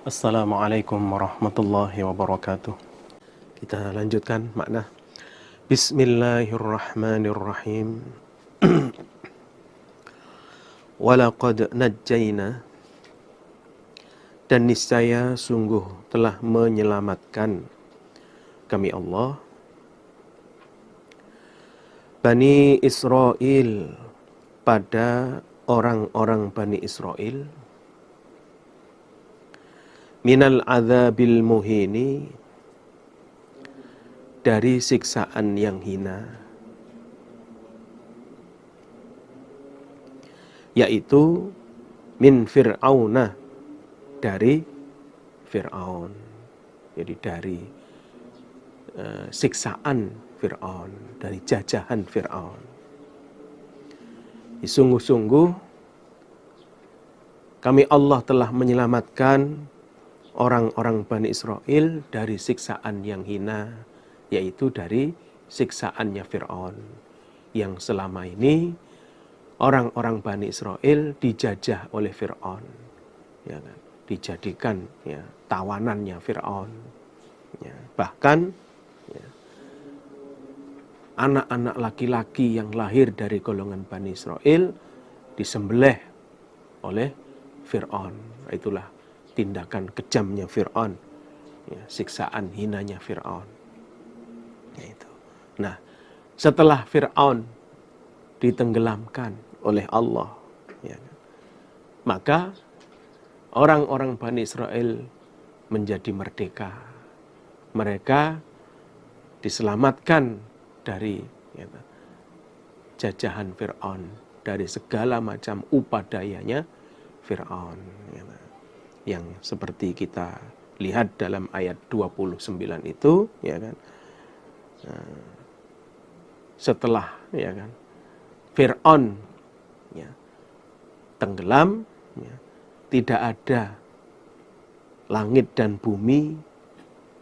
Assalamualaikum warahmatullahi wabarakatuh. Kita lanjutkan makna. Bismillahirrahmanirrahim. Walaqad najjayna, dan niscaya sungguh telah menyelamatkan kami Allah Bani Israel, pada orang-orang Bani Israel, minal adzabil muhini, dari siksaan yang hina, yaitu min Fir'auna, dari Fir'aun. Jadi dari siksaan Fir'aun, dari jajahan Fir'aun. Sungguh-sungguh kami Allah telah menyelamatkan orang-orang Bani Israel dari siksaan yang hina, yaitu dari siksaannya Fir'aun, yang selama ini orang-orang Bani Israel dijajah oleh Fir'aun, ya kan? Dijadikan ya, tawanannya Fir'aun. Ya, bahkan ya, anak-anak laki-laki yang lahir dari golongan Bani Israel disembelih oleh Fir'aun. Itulah tindakan kejamnya Fir'aun, ya, siksaan hinanya Fir'aun. Yaitu. Nah, setelah Fir'aun ditenggelamkan oleh Allah, ya, maka orang-orang Bani Israel menjadi merdeka. Mereka diselamatkan dari ya, jajahan Fir'aun, dari segala macam upadayanya Fir'aun, ya, yang seperti kita lihat dalam ayat 29 itu, ya kan. Setelah ya kan Fir'aun ya, tenggelam, ya, tidak ada langit dan bumi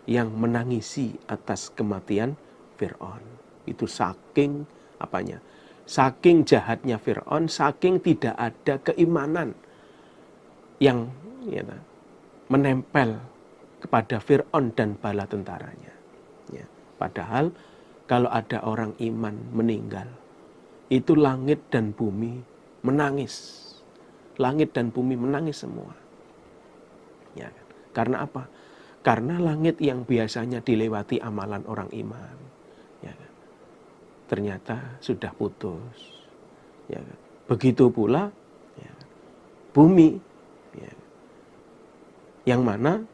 yang menangisi atas kematian Fir'aun. Itu saking apanya? Saking jahatnya Fir'aun, saking tidak ada keimanan yang ya, menempel kepada Fir'aun dan bala tentaranya. Ya. Padahal kalau ada orang iman meninggal, itu langit dan bumi menangis. Langit dan bumi menangis semua. Ya. Karena apa? Karena langit yang biasanya dilewati amalan orang iman, ya, ternyata sudah putus. Ya. Begitu pula ya, bumi, ya, yang mana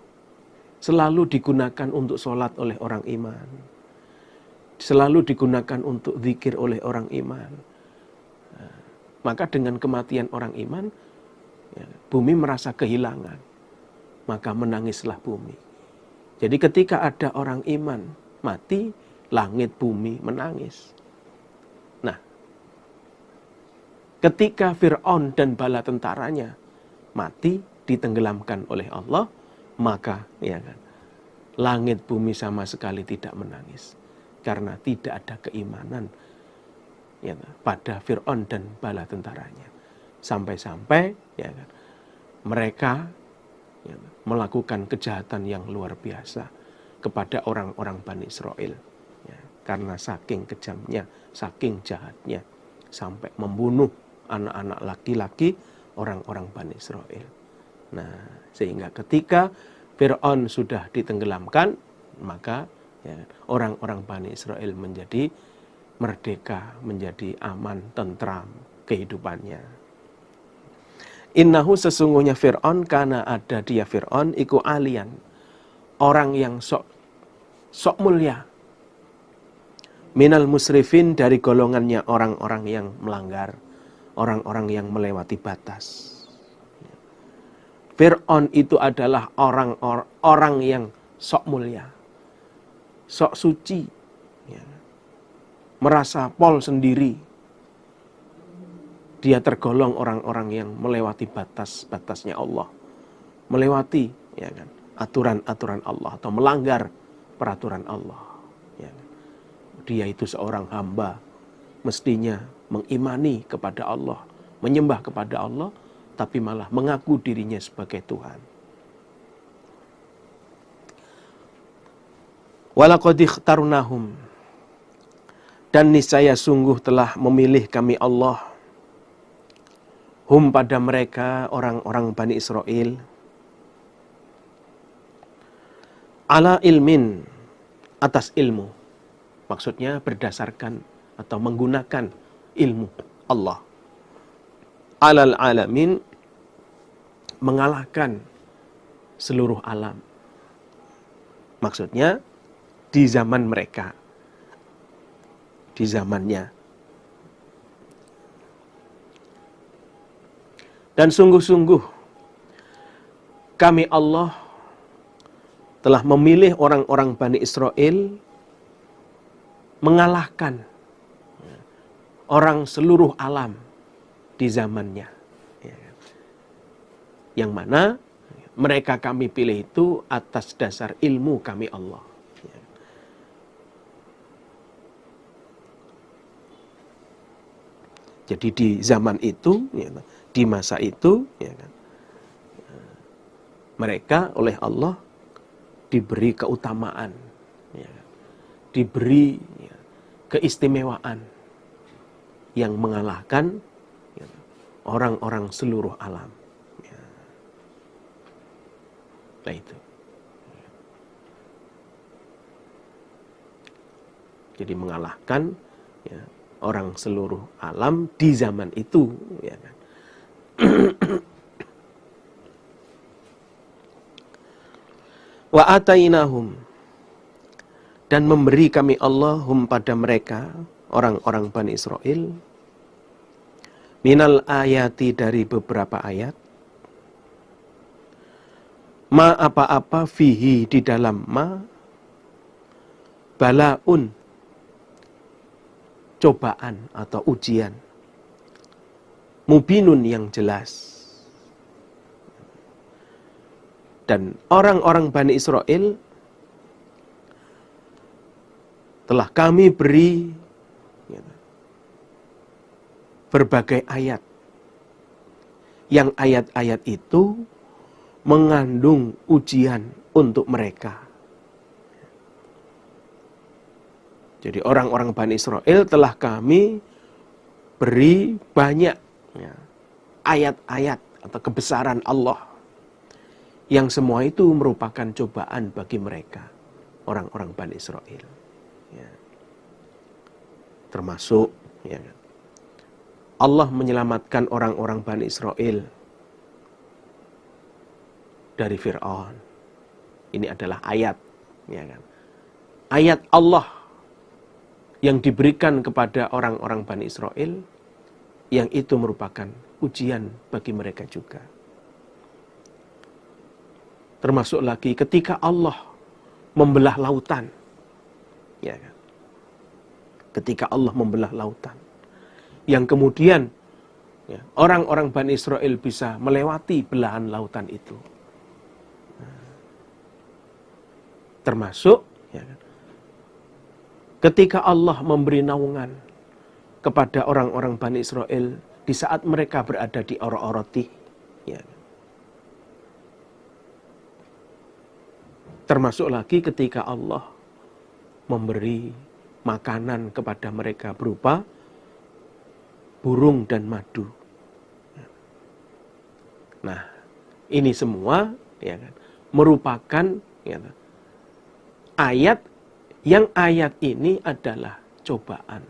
selalu digunakan untuk sholat oleh orang iman, selalu digunakan untuk zikir oleh orang iman. Maka dengan kematian orang iman, ya, bumi merasa kehilangan, maka menangislah bumi. Jadi ketika ada orang iman mati, langit bumi menangis. Nah, ketika Fir'aun dan bala tentaranya mati, ditenggelamkan oleh Allah, maka ya kan, langit bumi sama sekali tidak menangis, karena tidak ada keimanan ya, pada Fir'aun dan bala tentaranya. Sampai-sampai ya kan, mereka ya, melakukan kejahatan yang luar biasa kepada orang-orang Bani Israel, ya, karena saking kejamnya, saking jahatnya, sampai membunuh anak-anak laki-laki orang-orang Bani Israel. Nah, sehingga ketika Fir'aun sudah ditenggelamkan, maka ya, orang-orang Bani Israel menjadi merdeka, menjadi aman, tentram kehidupannya. Innahu, sesungguhnya Fir'aun, karena ada dia Fir'aun, iku alian, orang yang sok mulia, minal musrifin, dari golongannya orang-orang yang melanggar, orang-orang yang melewati batas. Fir'aun itu adalah orang yang sok mulia, sok suci, ya, merasa pol sendiri. Dia tergolong orang-orang yang melewati batas-batasnya Allah, melewati ya kan, aturan-aturan Allah, atau melanggar peraturan Allah. Ya kan. Dia itu seorang hamba, mestinya mengimani kepada Allah, menyembah kepada Allah, tapi malah mengaku dirinya sebagai Tuhan. Walaqad ikhtarnahum, dan niscaya sungguh telah memilih kami Allah, hum pada mereka orang-orang Bani Israel, ala ilmin, atas ilmu. Maksudnya berdasarkan atau menggunakan ilmu Allah. Alal alamin, mengalahkan seluruh alam. Maksudnya di zaman mereka, di zamannya. Dan sungguh-sungguh kami Allah telah memilih orang-orang Bani Israel mengalahkan orang seluruh alam di zamannya. Yang mana mereka kami pilih itu atas dasar ilmu kami Allah. Jadi di zaman itu, di masa itu, mereka oleh Allah diberi keutamaan, diberi keistimewaan yang mengalahkan orang-orang seluruh alam. Nah itu. Jadi mengalahkan orang seluruh alam di zaman itu. Wa atainahum, dan memberi kami Allah hum pada mereka orang-orang Bani Israel minal ayati, dari beberapa ayat, ma apa-apa fihi, di dalam ma, balaun, cobaan atau ujian, mubinun, yang jelas. Dan orang-orang Bani Israel telah kami beri berbagai ayat, yang ayat-ayat itu mengandung ujian untuk mereka. Jadi orang-orang Bani Israel telah kami beri banyak ayat-ayat atau kebesaran Allah, yang semua itu merupakan cobaan bagi mereka, orang-orang Bani Israel. Termasuk Allah menyelamatkan orang-orang Bani Israel dari Fir'aun. Ini adalah ayat, ayat Allah yang diberikan kepada orang-orang Bani Israel, yang itu merupakan ujian bagi mereka juga. Termasuk lagi ketika Allah membelah lautan. Ketika Allah membelah lautan, yang kemudian orang-orang Bani Israel bisa melewati belahan lautan itu. Termasuk ketika Allah memberi naungan kepada orang-orang Bani Israel di saat mereka berada di Or-Oroti. Termasuk lagi ketika Allah memberi makanan kepada mereka berupa burung dan madu. Nah, ini semua merupakan ayat, yang ayat ini adalah cobaan,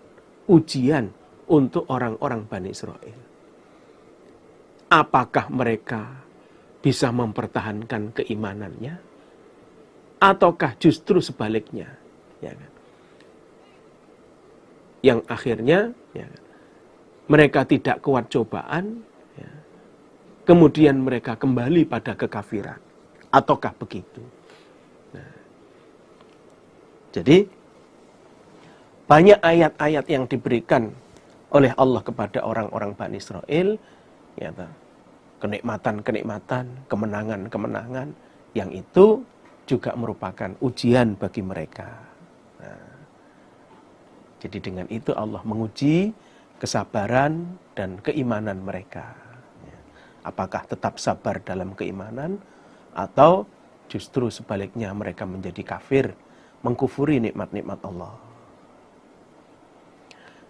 ujian untuk orang-orang Bani Israel. Apakah mereka bisa mempertahankan keimanannya? Ataukah justru sebaliknya? Yang akhirnya mereka tidak kuat cobaan, kemudian mereka kembali pada kekafiran. Ataukah begitu? Jadi banyak ayat-ayat yang diberikan oleh Allah kepada orang-orang Bani Israel, kenikmatan-kenikmatan, kemenangan-kemenangan, yang itu juga merupakan ujian bagi mereka. Jadi dengan itu Allah menguji kesabaran dan keimanan mereka. Apakah tetap sabar dalam keimanan, atau justru sebaliknya mereka menjadi kafir, mengkufuri nikmat-nikmat Allah.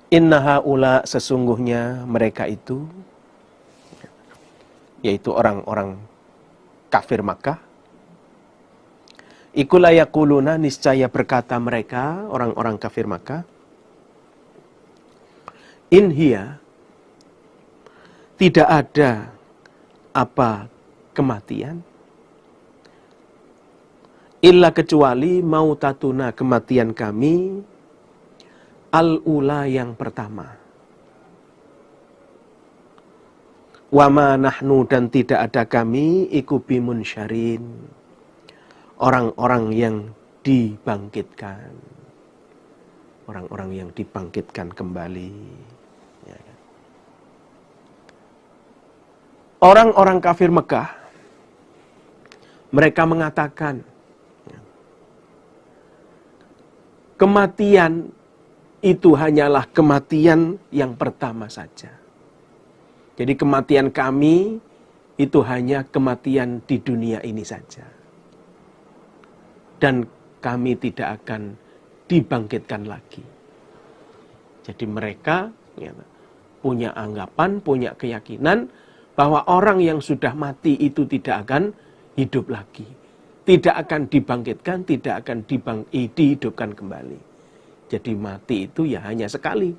Inna haula, sesungguhnya mereka itu, yaitu orang-orang kafir Makkah, iku la yaquluna, niscaya berkata mereka, orang-orang kafir Makkah, in hiya, tidak ada apa kematian, illa kecuali mautatuna, kematian kami, al-ula, yang pertama. Wama nahnu, dan tidak ada kami, iku bimunsyarin, orang-orang yang dibangkitkan. Orang-orang yang dibangkitkan kembali. Ya kan? Orang-orang kafir Mekah, mereka mengatakan, kematian itu hanyalah kematian yang pertama saja. Jadi kematian kami itu hanya kematian di dunia ini saja. Dan kami tidak akan dibangkitkan lagi. Jadi mereka punya anggapan, punya keyakinan bahwa orang yang sudah mati itu tidak akan hidup lagi. Tidak akan dibangkitkan, tidak akan dihidupkan kembali. Jadi mati itu ya hanya sekali.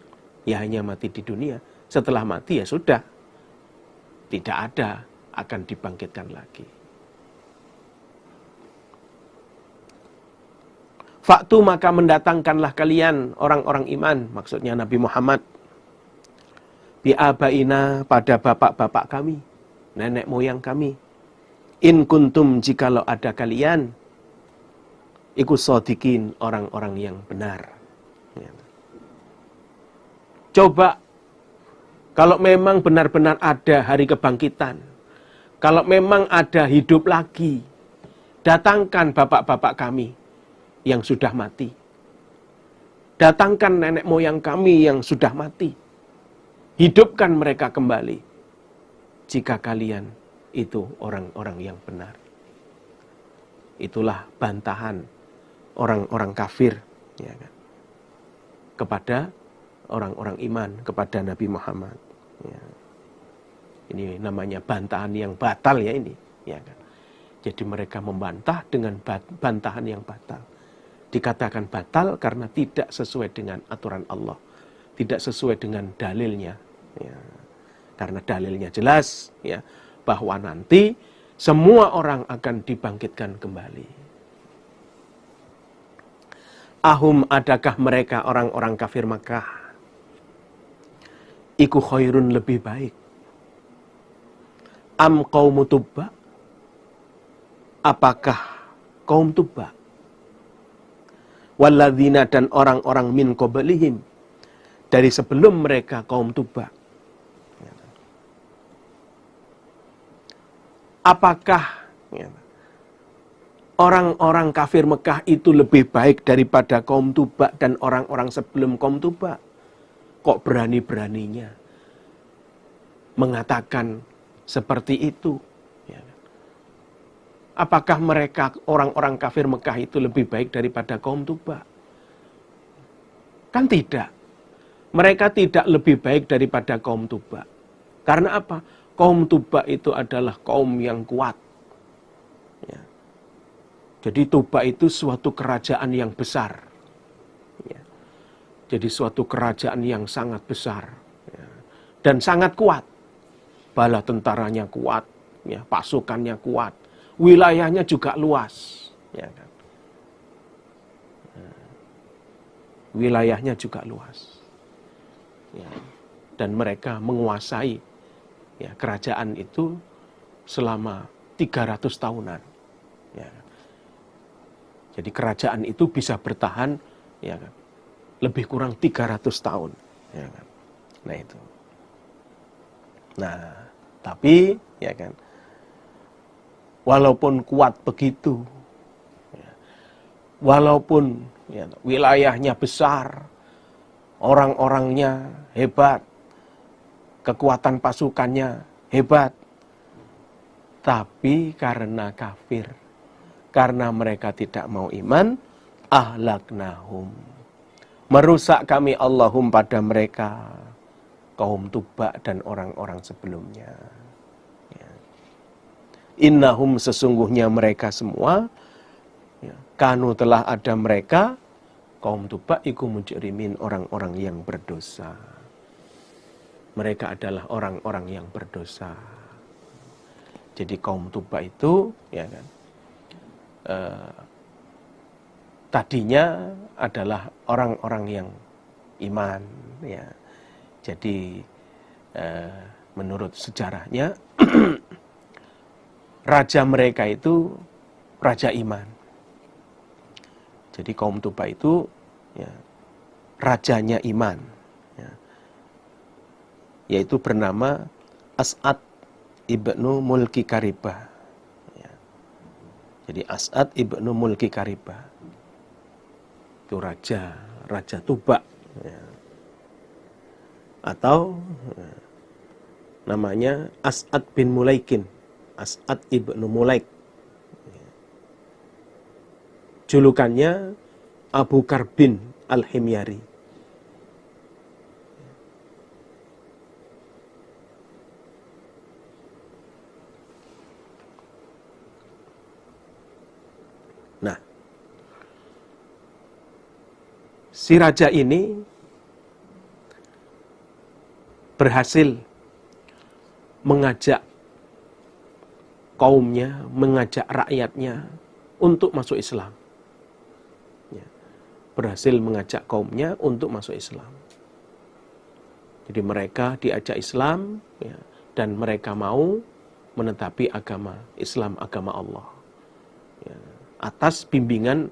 Ya hanya mati di dunia. Setelah mati ya sudah. Tidak ada akan dibangkitkan lagi. Faktu, maka mendatangkanlah kalian orang-orang iman, maksudnya Nabi Muhammad, bi'abaina, pada bapak-bapak kami, nenek moyang kami, in kuntum, jikalau ada kalian, iku shodikin, orang-orang yang benar. Coba, kalau memang benar-benar ada hari kebangkitan, kalau memang ada hidup lagi, datangkan bapak-bapak kami yang sudah mati. Datangkan nenek moyang kami yang sudah mati. Hidupkan mereka kembali. Jika kalian itu orang-orang yang benar. Itulah bantahan orang-orang kafir, ya kan, kepada orang-orang iman, kepada Nabi Muhammad. Ya. Ini namanya bantahan yang batal ya ini. Ya kan? Jadi mereka membantah dengan bantahan yang batal. Dikatakan batal karena tidak sesuai dengan aturan Allah. Tidak sesuai dengan dalilnya. Ya. Karena dalilnya jelas ya, bahwa nanti semua orang akan dibangkitkan kembali. Ahum, adakah mereka orang-orang kafir Makkah, iku khairun, lebih baik, am qaumu Tubba, apakah kaum Tubba, walladzina, dan orang-orang min qablihim, dari sebelum mereka kaum Tubba. Apakah orang-orang kafir Mekah itu lebih baik daripada kaum Tubba dan orang-orang sebelum kaum Tubba? Kok berani-beraninya mengatakan seperti itu? Apakah mereka, orang-orang kafir Mekah itu lebih baik daripada kaum Tubba? Kan tidak. Mereka tidak lebih baik daripada kaum Tubba. Karena apa? Kaum Tubba itu adalah kaum yang kuat. Ya. Jadi Tubba itu suatu kerajaan yang besar. Ya. Jadi suatu kerajaan yang sangat besar. Ya. Dan sangat kuat. Bala tentaranya kuat. Ya. Pasukannya kuat. Wilayahnya juga luas. Ya kan? Wilayahnya juga luas. Ya. Dan mereka menguasai ya, kerajaan itu selama 300 tahunan. Ya. Jadi kerajaan itu bisa bertahan ya kan, lebih kurang 300 tahun. Ya kan. Nah itu. Nah, tapi ya kan, walaupun kuat begitu, ya, walaupun ya, wilayahnya besar, orang-orangnya hebat, kekuatan pasukannya hebat, tapi karena kafir, karena mereka tidak mau iman, ahlaknahum. Merusak kami Allahum pada mereka, kaum Tuba dan orang-orang sebelumnya. Ya. Innahum sesungguhnya mereka semua, ya, kanu telah ada mereka, kaum Tuba iku mujrimin, orang-orang yang berdosa. Mereka adalah orang-orang yang berdosa. Jadi kaum Tuba itu, ya kan, tadinya adalah orang-orang yang iman, ya. Jadi menurut sejarahnya raja mereka itu raja iman. Jadi kaum Tuba itu, ya, rajanya iman, ya, yaitu bernama As'ad ibnu Mulki Karibah. Ya. Jadi As'ad ibnu Mulki Karibah itu raja Tuba, ya. Atau namanya As'ad bin Mulaikin, As'ad ibnu Mulaik. Julukannya Abu Karbin Al-Himyari. Nah, si raja ini berhasil mengajak kaumnya, mengajak rakyatnya untuk masuk Islam. Ya, berhasil mengajak kaumnya untuk masuk Islam. Jadi mereka diajak Islam, ya, dan mereka mau menetapi agama Islam, agama Allah, ya, atas bimbingan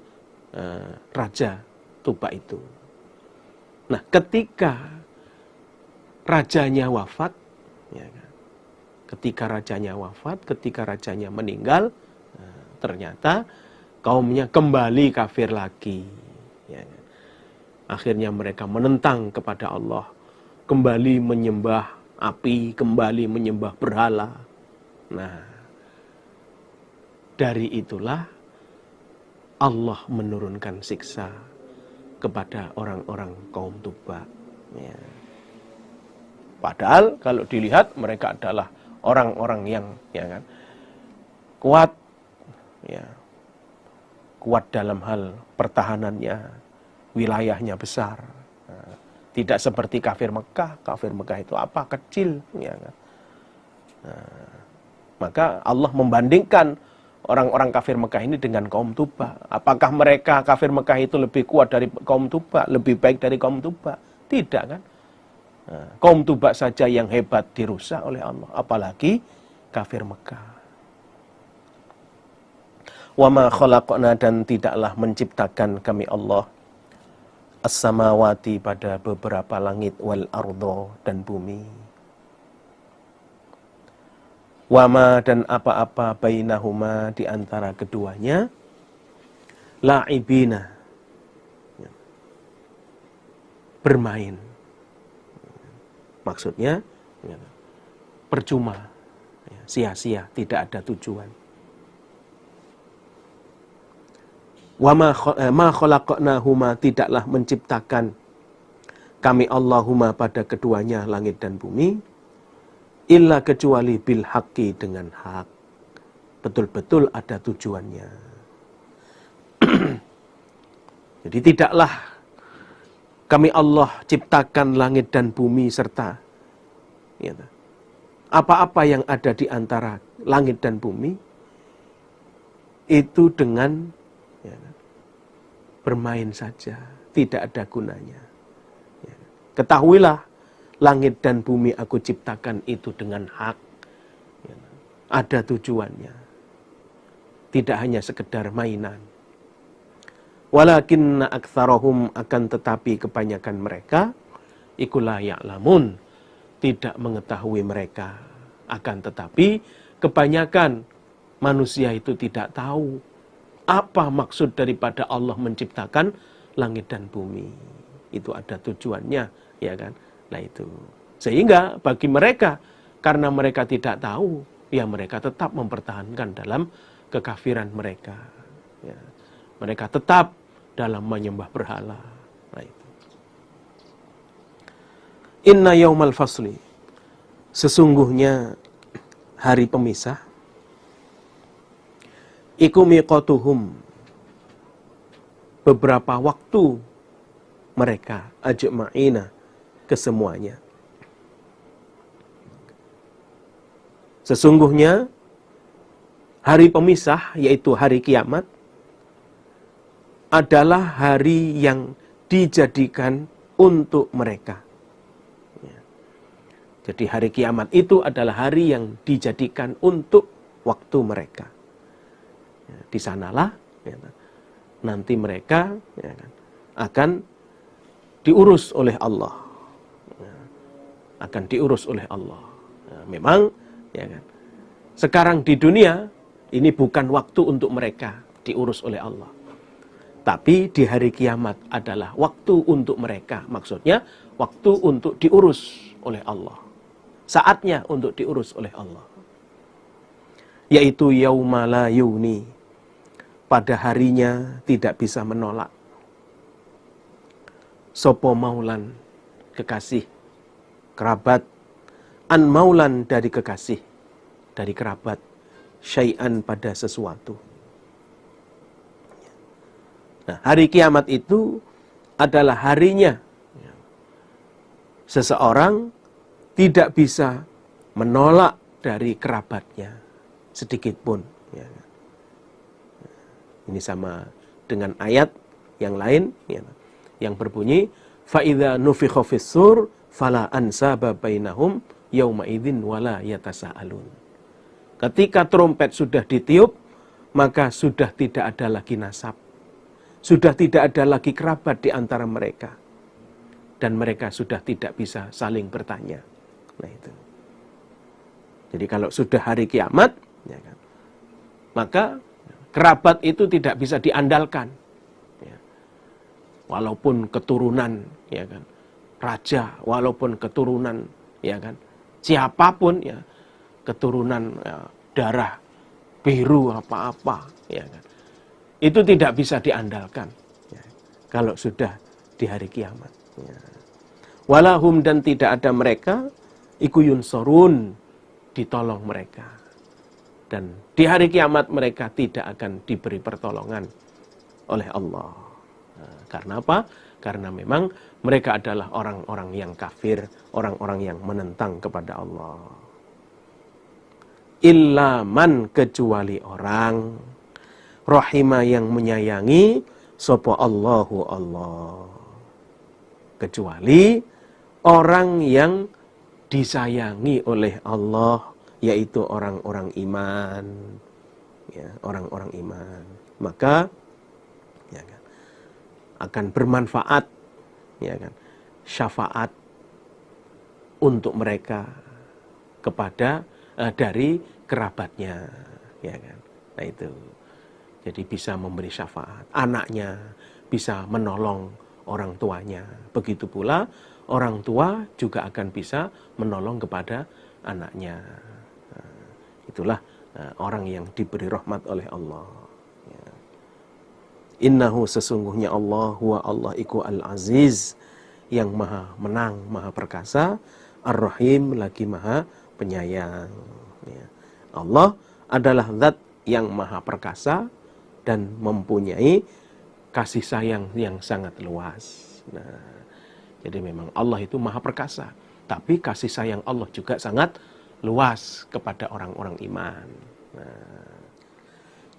Raja Tuba itu. Nah, ketika rajanya wafat, ya, ketika rajanya meninggal, ternyata kaumnya kembali kafir lagi. Ya. Akhirnya mereka menentang kepada Allah, kembali menyembah api, kembali menyembah berhala. Nah, dari itulah Allah menurunkan siksa kepada orang-orang kaum Tuba. Ya. Padahal kalau dilihat mereka adalah orang-orang yang, ya kan, kuat, ya, kuat dalam hal pertahanannya, wilayahnya besar. Nah, tidak seperti kafir Mekah. Kafir Mekah itu apa? Kecil, ya kan. Nah, maka Allah membandingkan orang-orang kafir Mekah ini dengan kaum Tuba. Apakah mereka kafir Mekah itu lebih kuat dari kaum Tuba, lebih baik dari kaum Tuba? Tidak, kan? Nah, kaum Tuba saja yang hebat dirusak oleh Allah, apalagi kafir Mekah. Wa ma khalaqna, dan tidaklah menciptakan kami Allah as-samawati, pada beberapa langit, wal ardo, dan bumi. Wa ma, dan apa-apa, bainahuma, di antara keduanya, la'ibina, bermain. Maksudnya percuma, sia-sia, tidak ada tujuan. Wa ma khalaqnahuma, tidaklah menciptakan kami Allahumma pada keduanya, langit dan bumi, illa, kecuali bil haqqi, dengan hak. Betul-betul ada tujuannya. Jadi tidaklah kami Allah ciptakan langit dan bumi serta, ya, apa-apa yang ada di antara langit dan bumi itu dengan, ya, bermain saja, tidak ada gunanya. Ya. Ketahuilah, langit dan bumi aku ciptakan itu dengan hak, ya, ada tujuannya, tidak hanya sekedar mainan. Walakinna aktsarahum, akan tetapi kebanyakan mereka, iku la ya'lamun, tidak mengetahui mereka. Akan tetapi kebanyakan manusia itu tidak tahu apa maksud daripada Allah menciptakan langit dan bumi. Itu ada tujuannya, ya kan? Nah itu. Sehingga bagi mereka, karena mereka tidak tahu, ya mereka tetap mempertahankan dalam kekafiran mereka. Ya. Mereka tetap dalam menyembah berhala. Nah, itu. Inna yaumal fasli, sesungguhnya hari pemisah, iku miqatuhum, beberapa waktu mereka, ajma'ina, kesemuanya. Sesungguhnya hari pemisah, yaitu hari kiamat, adalah hari yang dijadikan untuk mereka. Jadi hari kiamat itu adalah hari yang dijadikan untuk waktu mereka. Di sanalah nanti mereka akan diurus oleh Allah. Akan diurus oleh Allah. Memang sekarang di dunia ini bukan waktu untuk mereka diurus oleh Allah. Tapi di hari kiamat adalah waktu untuk mereka. Maksudnya waktu untuk diurus oleh Allah. Saatnya untuk diurus oleh Allah. Yaitu yauma la yuni. Pada harinya tidak bisa menolak. Sopo maulan, kekasih, kerabat. An maulan, dari kekasih, dari kerabat. Syai'an, pada sesuatu. Nah, hari kiamat itu adalah harinya seseorang tidak bisa menolak dari kerabatnya sedikit pun. Ini sama dengan ayat yang lain yang berbunyi فَإِذَا نُفِخَ فِي الصُّورِ فَلَا أَنْسَابَ بَيْنَهُمْ يَوْمَئِذٍ وَلَا يَتَسَاءَلُونَ. Ketika trompet sudah ditiup, maka sudah tidak ada lagi nasab. Sudah tidak ada lagi kerabat di antara mereka. Dan mereka sudah tidak bisa saling bertanya. Nah itu. Jadi kalau sudah hari kiamat, maka kerabat itu tidak bisa diandalkan. Walaupun keturunan, raja, walaupun keturunan, siapapun, keturunan darah biru apa-apa, itu tidak bisa diandalkan kalau sudah di hari kiamat. Walahum, dan tidak ada mereka, iku yunsorun, ditolong mereka. Dan di hari kiamat mereka tidak akan diberi pertolongan oleh Allah. Karena apa? Karena memang mereka adalah orang-orang yang kafir, orang-orang yang menentang kepada Allah. Illa man, kecuali orang rahimah yang menyayangi sapa Allahu Allah. Kecuali orang yang disayangi oleh Allah, yaitu orang-orang iman. Orang-orang iman. Maka akan bermanfaat syafaat untuk mereka kepada dari kerabatnya, Nah itu. Jadi bisa memberi syafaat. Anaknya bisa menolong orang tuanya. Begitu pula orang tua juga akan bisa menolong kepada anaknya. Itulah orang yang diberi rahmat oleh Allah. Innahu, sesungguhnya Allah, huwa Allah iku al-aziz, yang maha menang, maha perkasa, ar-rahim, lagi maha penyayang. Allah adalah zat yang maha perkasa dan mempunyai kasih sayang yang sangat luas. Nah, jadi memang Allah itu maha perkasa, tapi kasih sayang Allah juga sangat luas kepada orang-orang iman. Nah,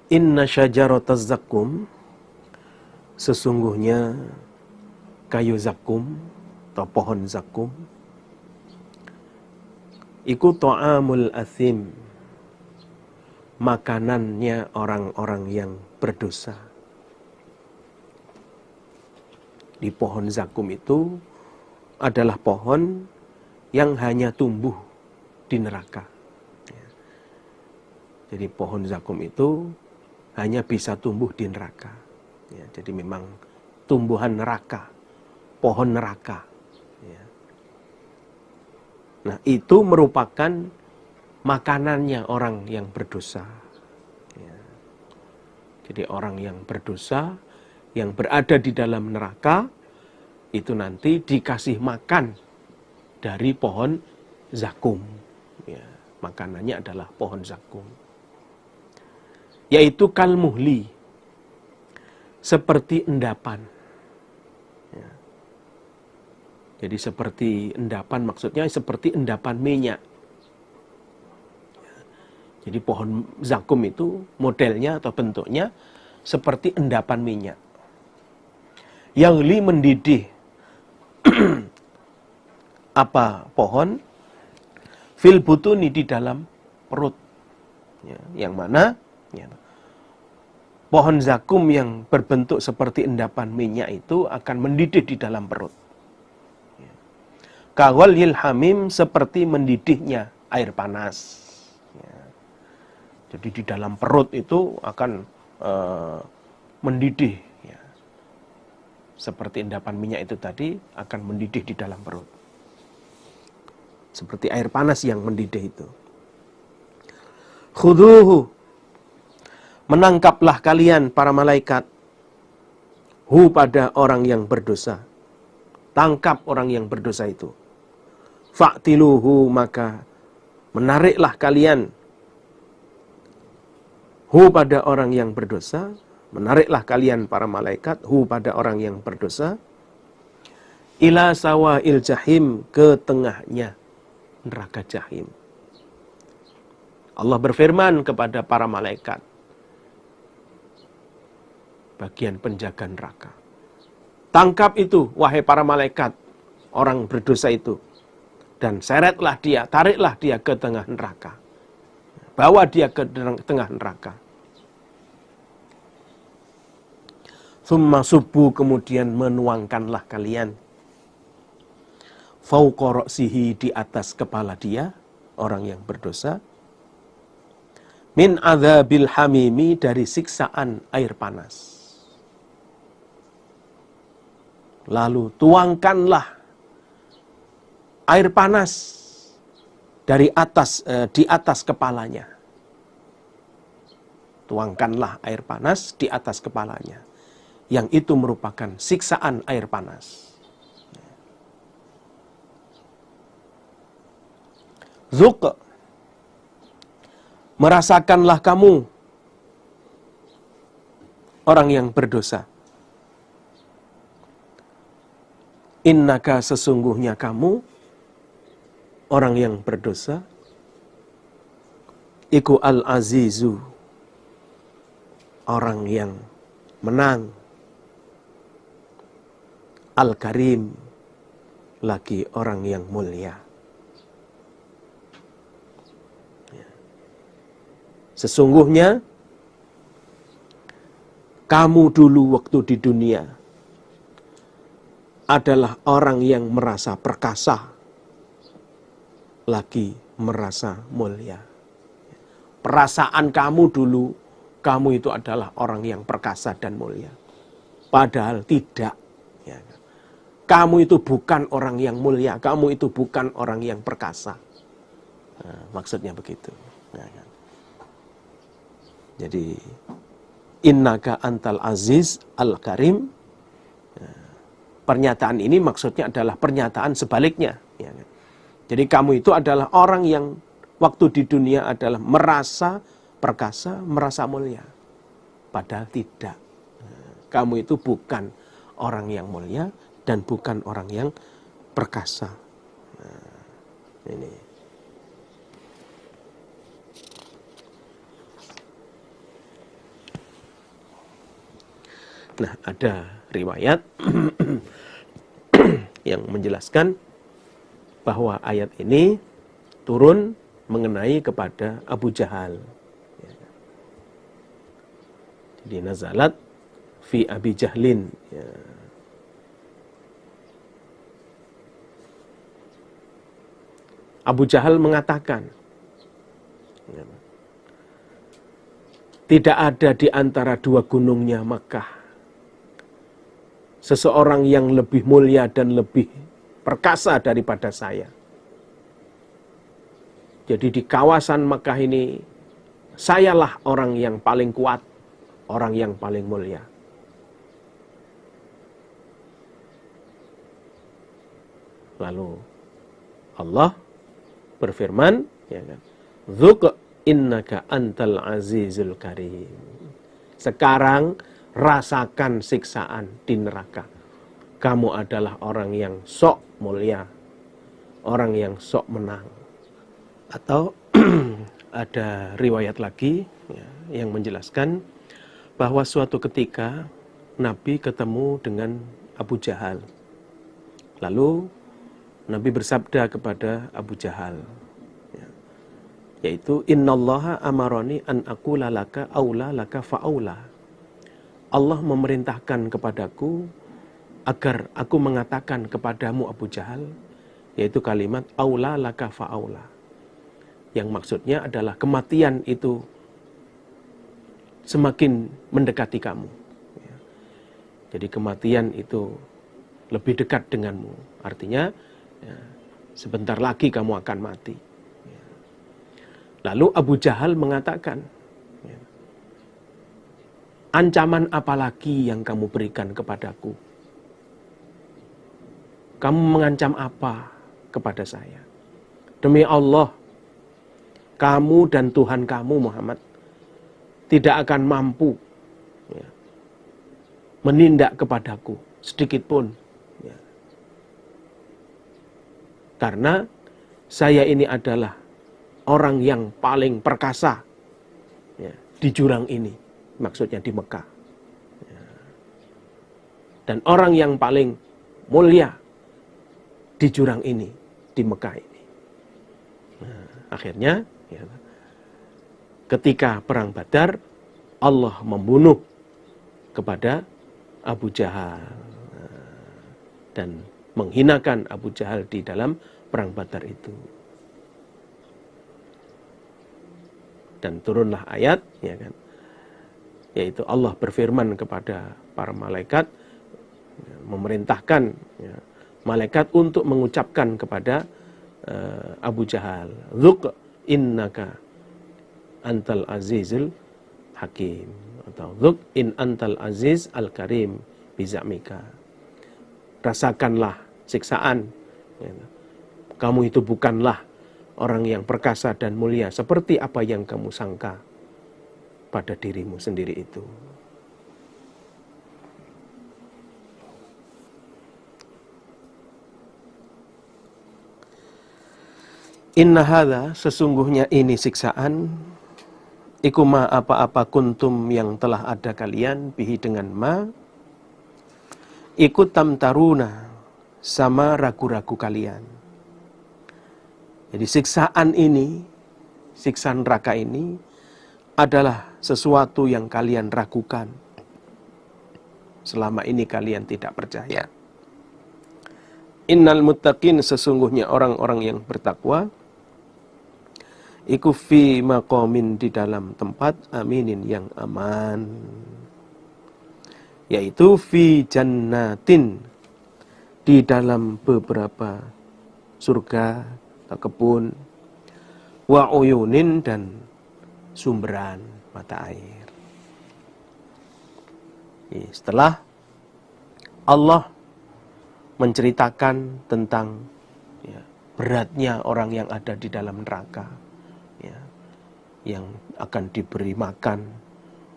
inna syajarataz zakum, sesungguhnya kayu zakum atau pohon zakum, iku ta'amul athim, makanannya orang-orang yang berdosa. Di pohon zakum itu adalah pohon yang hanya tumbuh di neraka. Jadi pohon zakum itu hanya bisa tumbuh di neraka. Jadi memang tumbuhan neraka, pohon neraka. Nah, itu merupakan makanannya orang yang berdosa. Jadi orang yang berdosa yang berada di dalam neraka itu nanti dikasih makan dari pohon zakum. Ya, makanannya adalah pohon zakum. Yaitu kalmuhli, seperti endapan. Ya. Jadi seperti endapan, maksudnya seperti endapan minyak. Ya. Jadi pohon zakum itu modelnya atau bentuknya seperti endapan minyak. Yang mendidih apa pohon? Fil butuni, di dalam perut. Ya, yang mana? Ya, pohon zakum yang berbentuk seperti endapan minyak itu akan mendidih di dalam perut. Ya. Kaghalyil hamim, seperti mendidihnya air panas. Ya. Jadi di dalam perut itu akan mendidih. Ya. Seperti endapan minyak itu tadi akan mendidih di dalam perut. Seperti air panas yang mendidih itu. Khuduhu, menangkaplah kalian para malaikat, hu, pada orang yang berdosa. Tangkap orang yang berdosa itu. Fa'tiluhu, maka menariklah kalian, hu, pada orang yang berdosa. Menariklah kalian para malaikat, hu, pada orang yang berdosa. Ila sawa'il jahim, ke tengahnya neraka jahim. Allah berfirman kepada para malaikat, bagian penjaga neraka, tangkap itu, wahai para malaikat, orang berdosa itu, dan seretlah dia, tariklah dia ke tengah neraka. Bawa dia ke tengah neraka. Tsumma subbu, kemudian menuangkanlah kalian, fauqa ra'sihi, di atas kepala dia, orang yang berdosa, min adzabil hamimi, dari siksaan air panas. Lalu tuangkanlah air panas dari atas, di atas kepalanya. Tuangkanlah air panas di atas kepalanya, yang itu merupakan siksaan air panas. Zuq, merasakanlah kamu, orang yang berdosa. Innaka, sesungguhnya kamu, orang yang berdosa, iku al-azizu, orang yang menang, al-karim, lagi orang yang mulia. Sesungguhnya kamu dulu waktu di dunia adalah orang yang merasa perkasa, lagi merasa mulia. Perasaan kamu dulu, kamu itu adalah orang yang perkasa dan mulia. Padahal tidak. Ya. Kamu itu bukan orang yang mulia, kamu itu bukan orang yang perkasa. Nah, maksudnya begitu. Ya, kan? Jadi innaka antal aziz al-karim. Pernyataan ini maksudnya adalah pernyataan sebaliknya. Ya. Jadi kamu itu adalah orang yang waktu di dunia adalah merasa perkasa, merasa mulia. Padahal tidak. Kamu itu bukan orang yang mulia dan bukan orang yang perkasa. Nah, ini. Nah, ada riwayat yang menjelaskan bahwa ayat ini turun mengenai kepada Abu Jahal. Jadi nazalat fi Abi Jahlin. Ya. Abu Jahal mengatakan, tidak ada di antara dua gunungnya Makkah seseorang yang lebih mulia dan lebih perkasa daripada saya. Jadi di kawasan Makkah ini, sayalah orang yang paling kuat, orang yang paling mulia. Lalu Allah berfirman, ya kan, Dzuk innaka antal azizul karim. Sekarang rasakan siksaan di neraka. Kamu adalah orang yang sok mulia, orang yang sok menang. Atau ada riwayat lagi ya, yang menjelaskan bahwa suatu ketika Nabi ketemu dengan Abu Jahal. Lalu Nabi bersabda kepada Abu Jahal, ya, yaitu innallaha amaroni an aqula laka aula laka fa'aula. Allah memerintahkan kepadaku agar aku mengatakan kepadamu Abu Jahal, yaitu kalimat aula laka fa'aula. Yang maksudnya adalah kematian itu semakin mendekati kamu. Jadi kematian itu lebih dekat denganmu. Artinya ya, sebentar lagi kamu akan mati. Lalu Abu Jahal mengatakan, ya, ancaman apa lagi yang kamu berikan kepadaku? Kamu mengancam apa kepada saya? Demi Allah, kamu dan Tuhan kamu Muhammad tidak akan mampu ya, menindak kepadaku sedikit pun. Ya. Karena saya ini adalah orang yang paling perkasa ya, di jurang ini. Maksudnya di Mekah. Ya. Dan orang yang paling mulia di jurang ini, di Mekah ini. Nah, akhirnya ya, ketika perang Badar, Allah membunuh kepada Abu Jahal dan menghinakan Abu Jahal di dalam perang Badar itu. Dan turunlah ayat, ya kan, yaitu Allah berfirman kepada para malaikat, ya, memerintahkan ya, malaikat untuk mengucapkan kepada Abu Jahal, Dzuk innaka antal azizul hakim, atau Dzuk in antal aziz al karim bizamika. Rasakanlah siksaan. Kamu itu bukanlah orang yang perkasa dan mulia seperti apa yang kamu sangka pada dirimu sendiri itu. Inna hadza, sesungguhnya ini siksaan, ikuma apa-apa kuntum yang telah ada kalian, bihi dengan ma, ikut tamtaruna, sama ragu-ragu kalian. Jadi siksaan ini, siksaan neraka ini adalah sesuatu yang kalian ragukan. Selama ini kalian tidak percaya. Innal muttaqin, sesungguhnya orang-orang yang bertakwa, iku fi maqamin, di dalam tempat aminin, yang aman, yaitu fi jannatin, di dalam beberapa surga atau kebun, wa uyunin, dan sumberan mata air. Setelah Allah menceritakan tentang ya, beratnya orang yang ada di dalam neraka, ya, yang akan diberi makan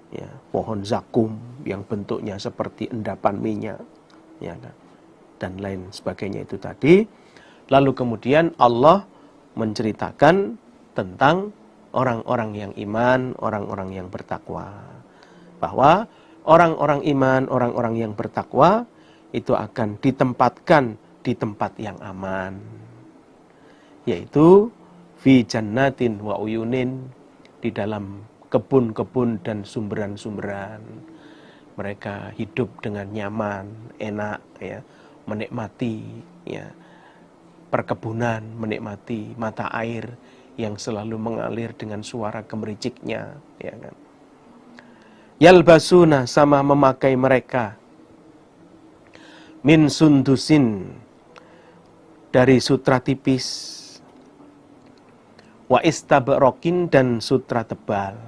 ya, pohon zakum yang bentuknya seperti endapan minyak, ya, dan lain sebagainya itu tadi. Lalu kemudian Allah menceritakan tentang orang-orang yang iman, orang-orang yang bertakwa, bahwa orang-orang iman, orang-orang yang bertakwa itu akan ditempatkan di tempat yang aman, yaitu fi jannatin wa uyunin, di dalam kebun-kebun dan sumberan-sumberan. Mereka hidup dengan nyaman, enak, ya, menikmati ya, perkebunan, menikmati mata air yang selalu mengalir dengan suara gemericiknya, ya kan. Yalbasuna, sama memakai mereka, min sundusin, dari sutra tipis, wa istabrokin, dan sutra tebal,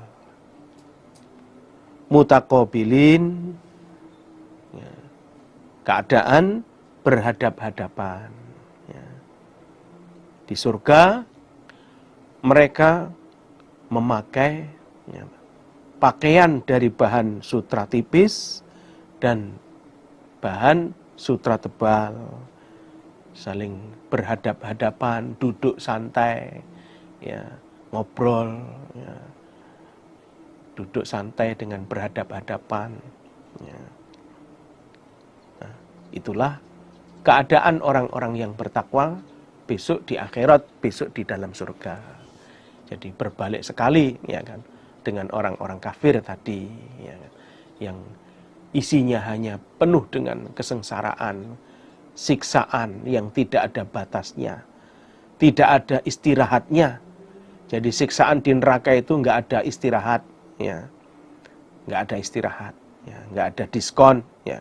mutaqabilin, ya, keadaan berhadap-hadapan, ya. Di surga mereka memakai pakaian dari bahan sutra tipis dan bahan sutra tebal, saling berhadap-hadapan, duduk santai, ya, ngobrol, ya, duduk santai dengan berhadap-hadapan. Ya. Nah, itulah keadaan orang-orang yang bertakwa besok di akhirat, besok di dalam surga. Jadi berbalik sekali, ya kan, dengan orang-orang kafir tadi, ya kan, yang isinya hanya penuh dengan kesengsaraan, siksaan yang tidak ada batasnya, tidak ada istirahatnya. Jadi siksaan di neraka itu nggak ada istirahat, ya, nggak ada istirahat, ya, nggak ada diskon, ya.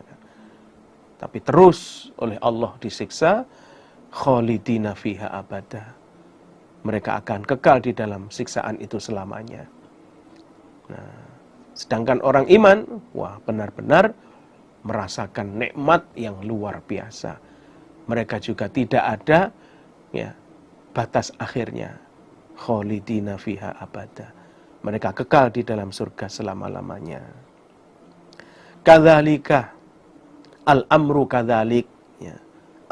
Tapi terus oleh Allah disiksa, khalidina fiha abada. Mereka akan kekal di dalam siksaan itu selamanya. Nah, sedangkan orang iman, wah, benar-benar merasakan nikmat yang luar biasa. Mereka juga tidak ada, ya, batas akhirnya. Khalidina fiha abada. Mereka kekal di dalam surga selama-lamanya. Kadzalika al-amru kadzalik, ya.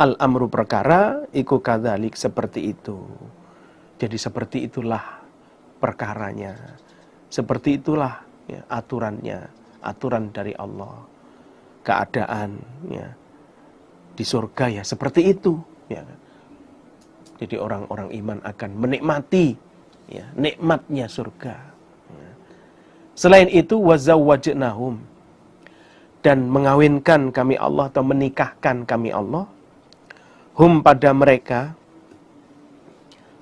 Al-amru perkara iku kadzalik, seperti itu. Jadi seperti itulah perkaranya. Seperti itulah, ya, aturannya, aturan dari Allah. Keadaan, ya, di surga ya seperti itu, ya. Jadi orang-orang iman akan menikmati, ya, nikmatnya surga. Ya. Selain itu wazawwajnahum, dan mengawinkan kami Allah atau menikahkan kami Allah hum pada mereka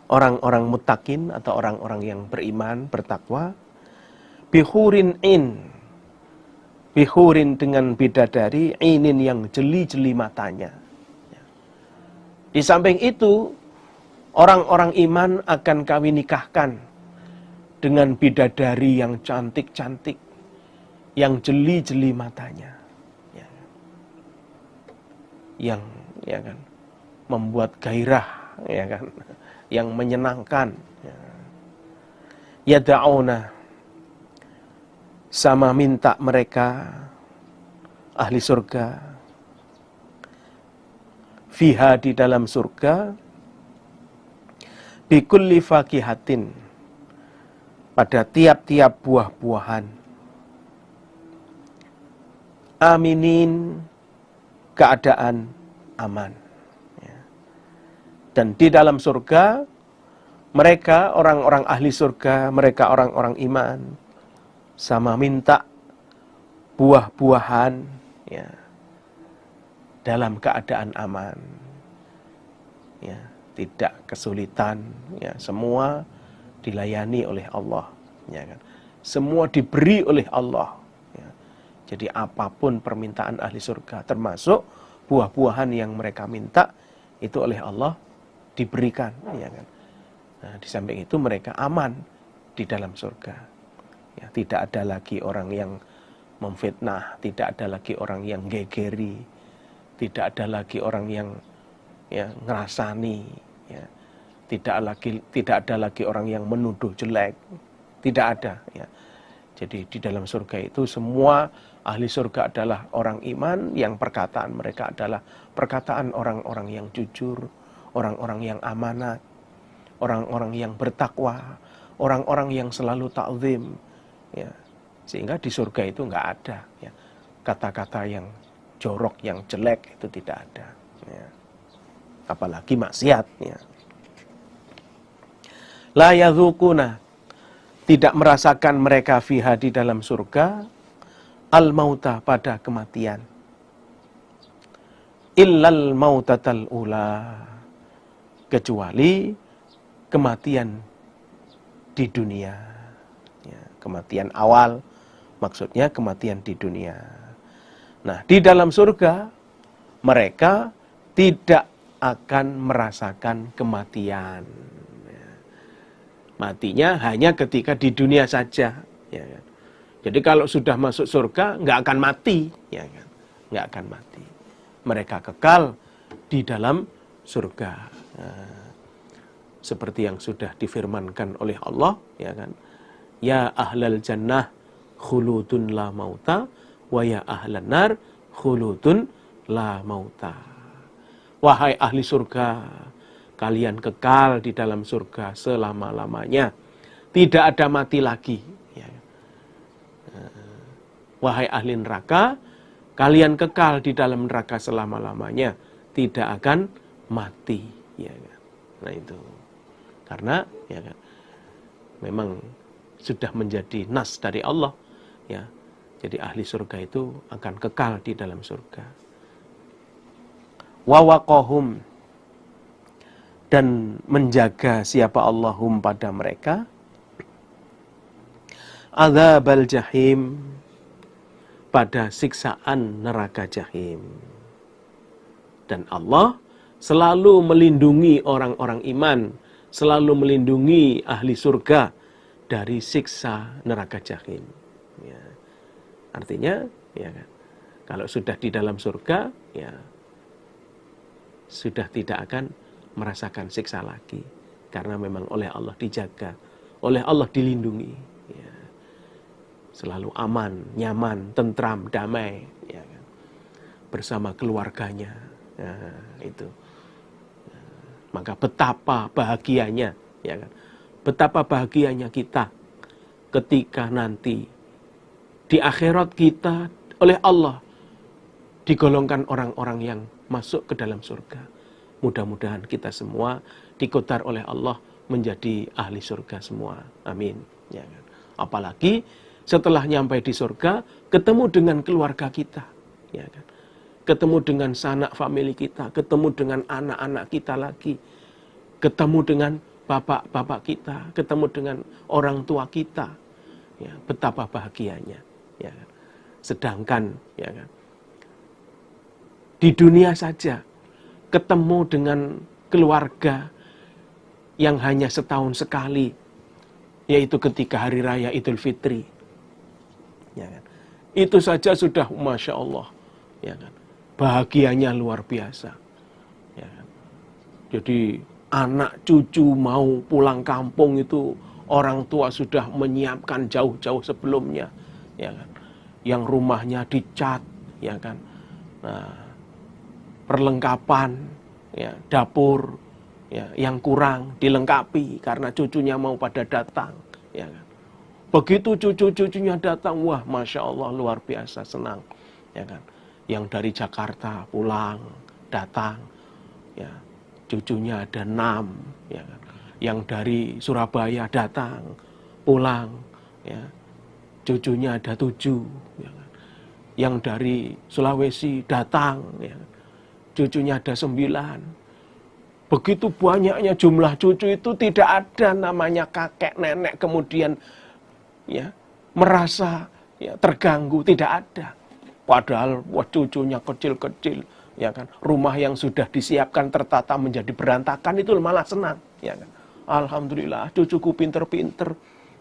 orang-orang muttaqin atau orang-orang yang beriman, bertakwa, bihurin dengan bidadari, inin yang jeli-jeli matanya. Di samping itu, orang-orang iman akan kami nikahkan dengan bidadari yang cantik-cantik, yang jeli-jeli matanya, ya. Yang, ya kan, membuat gairah, ya kan, yang menyenangkan. Yada'una, sama minta mereka ahli surga, fiha di dalam surga, bikulli fakihatin, pada tiap-tiap buah-buahan, aminin, keadaan aman. Dan di dalam surga, mereka orang-orang ahli surga, mereka orang-orang iman, sama minta buah-buahan, ya, dalam keadaan aman, ya, tidak kesulitan, ya, semua dilayani oleh Allah, ya kan, semua diberi oleh Allah, ya. Jadi apapun permintaan ahli surga, termasuk buah-buahan yang mereka minta, itu oleh Allah diberikan, ya kan. Nah, di samping itu mereka aman di dalam surga. Ya, tidak ada lagi orang yang memfitnah, tidak ada lagi orang yang gegeri, tidak ada lagi orang yang, ya, ngerasani, ya. Tidak ada lagi orang yang menuduh jelek, tidak ada, ya. Jadi di dalam surga itu semua ahli surga adalah orang iman yang perkataan mereka adalah perkataan orang-orang yang jujur, orang-orang yang amanat, orang-orang yang bertakwa, orang-orang yang selalu ta'zim, ya. Sehingga di surga itu nggak ada, ya, kata-kata yang jorok, yang jelek, itu tidak ada, ya. Apalagi maksiat, ya. La yadzuquna, tidak merasakan mereka fiha di dalam surga, al-mauta, pada kematian, illal mautatal ula, kecuali kematian di dunia, ya, kematian awal, maksudnya kematian di dunia. Nah, di dalam surga mereka tidak akan merasakan kematian, ya. Matinya hanya ketika di dunia saja, ya kan? Jadi kalau sudah masuk surga nggak akan mati, ya kan? Nggak akan mati. Mereka kekal di dalam surga. Nah, seperti yang sudah difirmankan oleh Allah, ya kan? Ya ahlal jannah khuludun la mauta wa ya ahlan nar khuludun la mauta. Wahai ahli surga, kalian kekal di dalam surga selama-lamanya. Tidak ada mati lagi. Ya. Wahai ahli neraka, kalian kekal di dalam neraka selama-lamanya. Tidak akan mati. Ya. Nah itu. Karena ya kan, memang sudah menjadi nas dari Allah. Ya. Jadi ahli surga itu akan kekal di dalam surga. Wa waqahum, dan menjaga siapa Allahum pada mereka, adzabal jahim, pada siksaan neraka jahim. Dan Allah selalu melindungi orang-orang iman, selalu melindungi ahli surga dari siksa neraka jahim. Ya. Artinya, ya kan, kalau sudah di dalam surga, ya sudah tidak akan merasakan siksa lagi, karena memang oleh Allah dijaga, oleh Allah dilindungi, ya. Selalu aman, nyaman, tentram, damai, ya kan? Bersama keluarganya, ya, itu. Maka betapa bahagianya, ya kan? Betapa bahagianya kita ketika nanti di akhirat kita oleh Allah digolongkan orang-orang yang masuk ke dalam surga. Mudah-mudahan kita semua dikodar oleh Allah menjadi ahli surga semua. Amin. Ya kan? Apalagi setelah nyampe di surga, ketemu dengan keluarga kita. Ya kan? Ketemu dengan sanak famili kita, ketemu dengan anak-anak kita lagi, ketemu dengan bapak-bapak kita, ketemu dengan orang tua kita. Ya, betapa bahagianya. Ya kan? Sedangkan, ya kan, di dunia saja ketemu dengan keluarga yang hanya setahun sekali, yaitu ketika hari raya Idul Fitri. Ya kan? Itu saja sudah Masya Allah. Ya kan? Bahagianya luar biasa. Ya kan? Jadi anak cucu mau pulang kampung itu orang tua sudah menyiapkan jauh-jauh sebelumnya. Ya kan? Yang rumahnya dicat, ya kan? Nah, perlengkapan, ya, dapur, ya, yang kurang dilengkapi karena cucunya mau pada datang. Ya kan? Begitu cucu-cucunya datang, wah Masya Allah luar biasa senang. Ya kan? Yang dari Jakarta pulang, datang, ya, cucunya ada 6. Ya kan? Yang dari Surabaya datang, pulang, ya, cucunya ada 7. Ya kan? Yang dari Sulawesi datang, ya, cucunya ada 9. Begitu banyaknya jumlah cucu itu, tidak ada namanya kakek nenek kemudian, ya, merasa, ya, terganggu, tidak ada. Padahal wah, cucunya kecil-kecil, ya kan, rumah yang sudah disiapkan tertata menjadi berantakan itu malah senang, ya kan. Alhamdulillah cucuku pinter-pinter,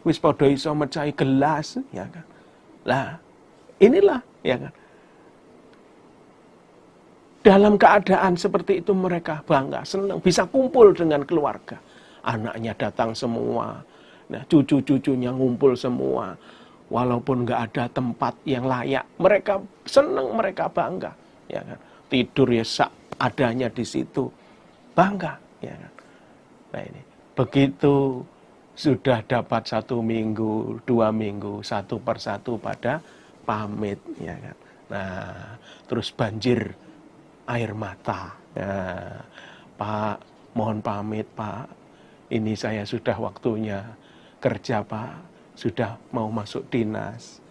wis padha iso mecahi gelas, ya kan. Lah inilah, ya kan, dalam keadaan seperti itu mereka bangga, senang, bisa kumpul dengan keluarga. Anaknya datang semua, nah cucu-cucunya ngumpul semua. Walaupun nggak ada tempat yang layak, mereka senang, mereka bangga. Ya kan? Tidur ya adanya di situ, bangga. Ya kan? Nah ini, begitu sudah dapat 1 minggu, 2 minggu, satu persatu pada pamit. Ya kan? Nah, terus banjir air mata. Nah, Pak, mohon pamit Pak, ini saya sudah waktunya kerja Pak, sudah mau masuk dinas,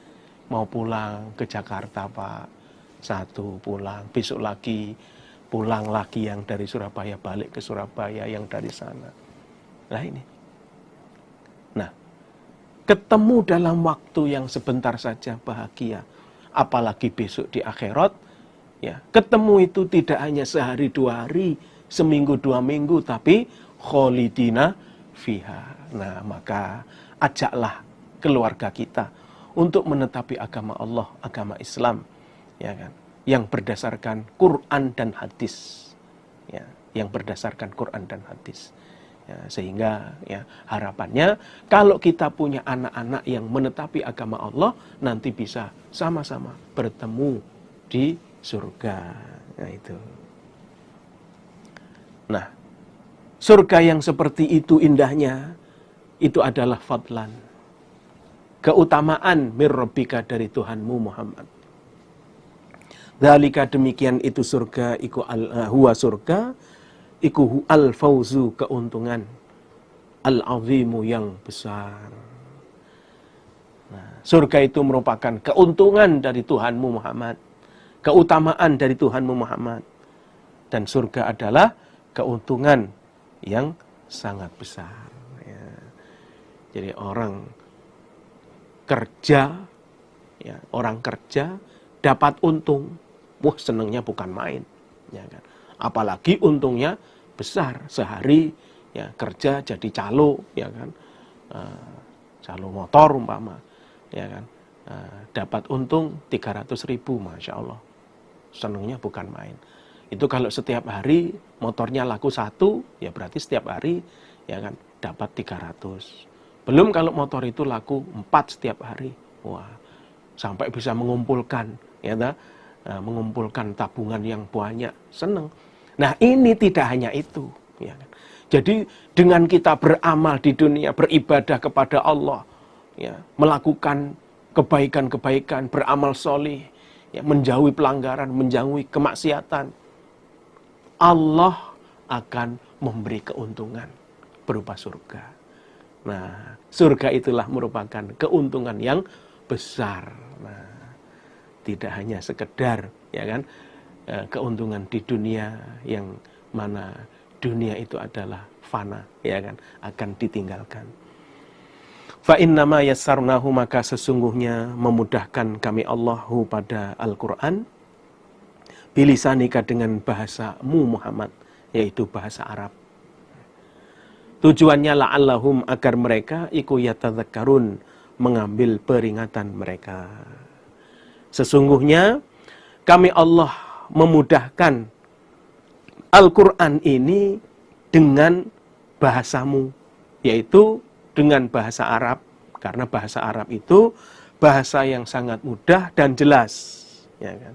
mau pulang ke Jakarta Pak. 1 pulang, besok lagi pulang lagi, yang dari Surabaya balik ke Surabaya, yang dari sana. Nah ini. Nah, ketemu dalam waktu yang sebentar saja bahagia, apalagi besok di akhirat. Ya, ketemu itu tidak hanya sehari 2 hari, seminggu 2 minggu, tapi kholidina fiha. Nah, maka ajaklah keluarga kita untuk menetapi agama Allah, agama Islam, ya kan, yang berdasarkan Quran dan hadis, ya, yang berdasarkan Quran dan hadis. Ya, sehingga ya harapannya kalau kita punya anak-anak yang menetapi agama Allah, nanti bisa sama-sama bertemu di surga. Nah itu. Nah, surga yang seperti itu indahnya, itu adalah fadlan, keutamaan mir rabbika dari Tuhanmu Muhammad. Dzalika demikian itu surga, iku huwa surga, iku al fauzu keuntungan, al azimu yang besar. Nah, surga itu merupakan keuntungan dari Tuhanmu Muhammad, keutamaan dari Tuhanmu Muhammad, dan surga adalah keuntungan yang sangat besar. Ya. Jadi orang kerja, ya, orang kerja dapat untung, wah senangnya bukan main, ya kan? Apalagi untungnya besar, sehari ya kerja jadi calo, ya kan, calo motor umpama, ya kan, dapat untung 300.000, masya Allah, senangnya bukan main. Itu kalau setiap hari motornya laku 1, ya berarti setiap hari ya kan dapat 300. Belum kalau motor itu laku 4 setiap hari, wah sampai bisa mengumpulkan, ya mengumpulkan tabungan yang banyak, seneng. Nah ini tidak hanya itu, ya kan? Jadi dengan kita beramal di dunia, beribadah kepada Allah, ya, melakukan kebaikan-kebaikan, beramal solih, ya, menjauhi pelanggaran, menjauhi kemaksiatan, Allah akan memberi keuntungan berupa surga. Nah, surga itulah merupakan keuntungan yang besar. Nah, tidak hanya sekedar, ya kan, keuntungan di dunia yang mana dunia itu adalah fana, ya kan, akan ditinggalkan. Fa innama yassarnahu, maka sesungguhnya memudahkan kami Allahu pada Al-Qur'an, bilisanika dengan bahasamu Muhammad, yaitu bahasa Arab. Tujuannya la'allahum, agar mereka iku yatadzakkarun, mengambil peringatan mereka. Sesungguhnya kami Allah memudahkan Al-Quran ini dengan bahasamu, yaitu dengan bahasa Arab, karena bahasa Arab itu bahasa yang sangat mudah dan jelas, ya kan?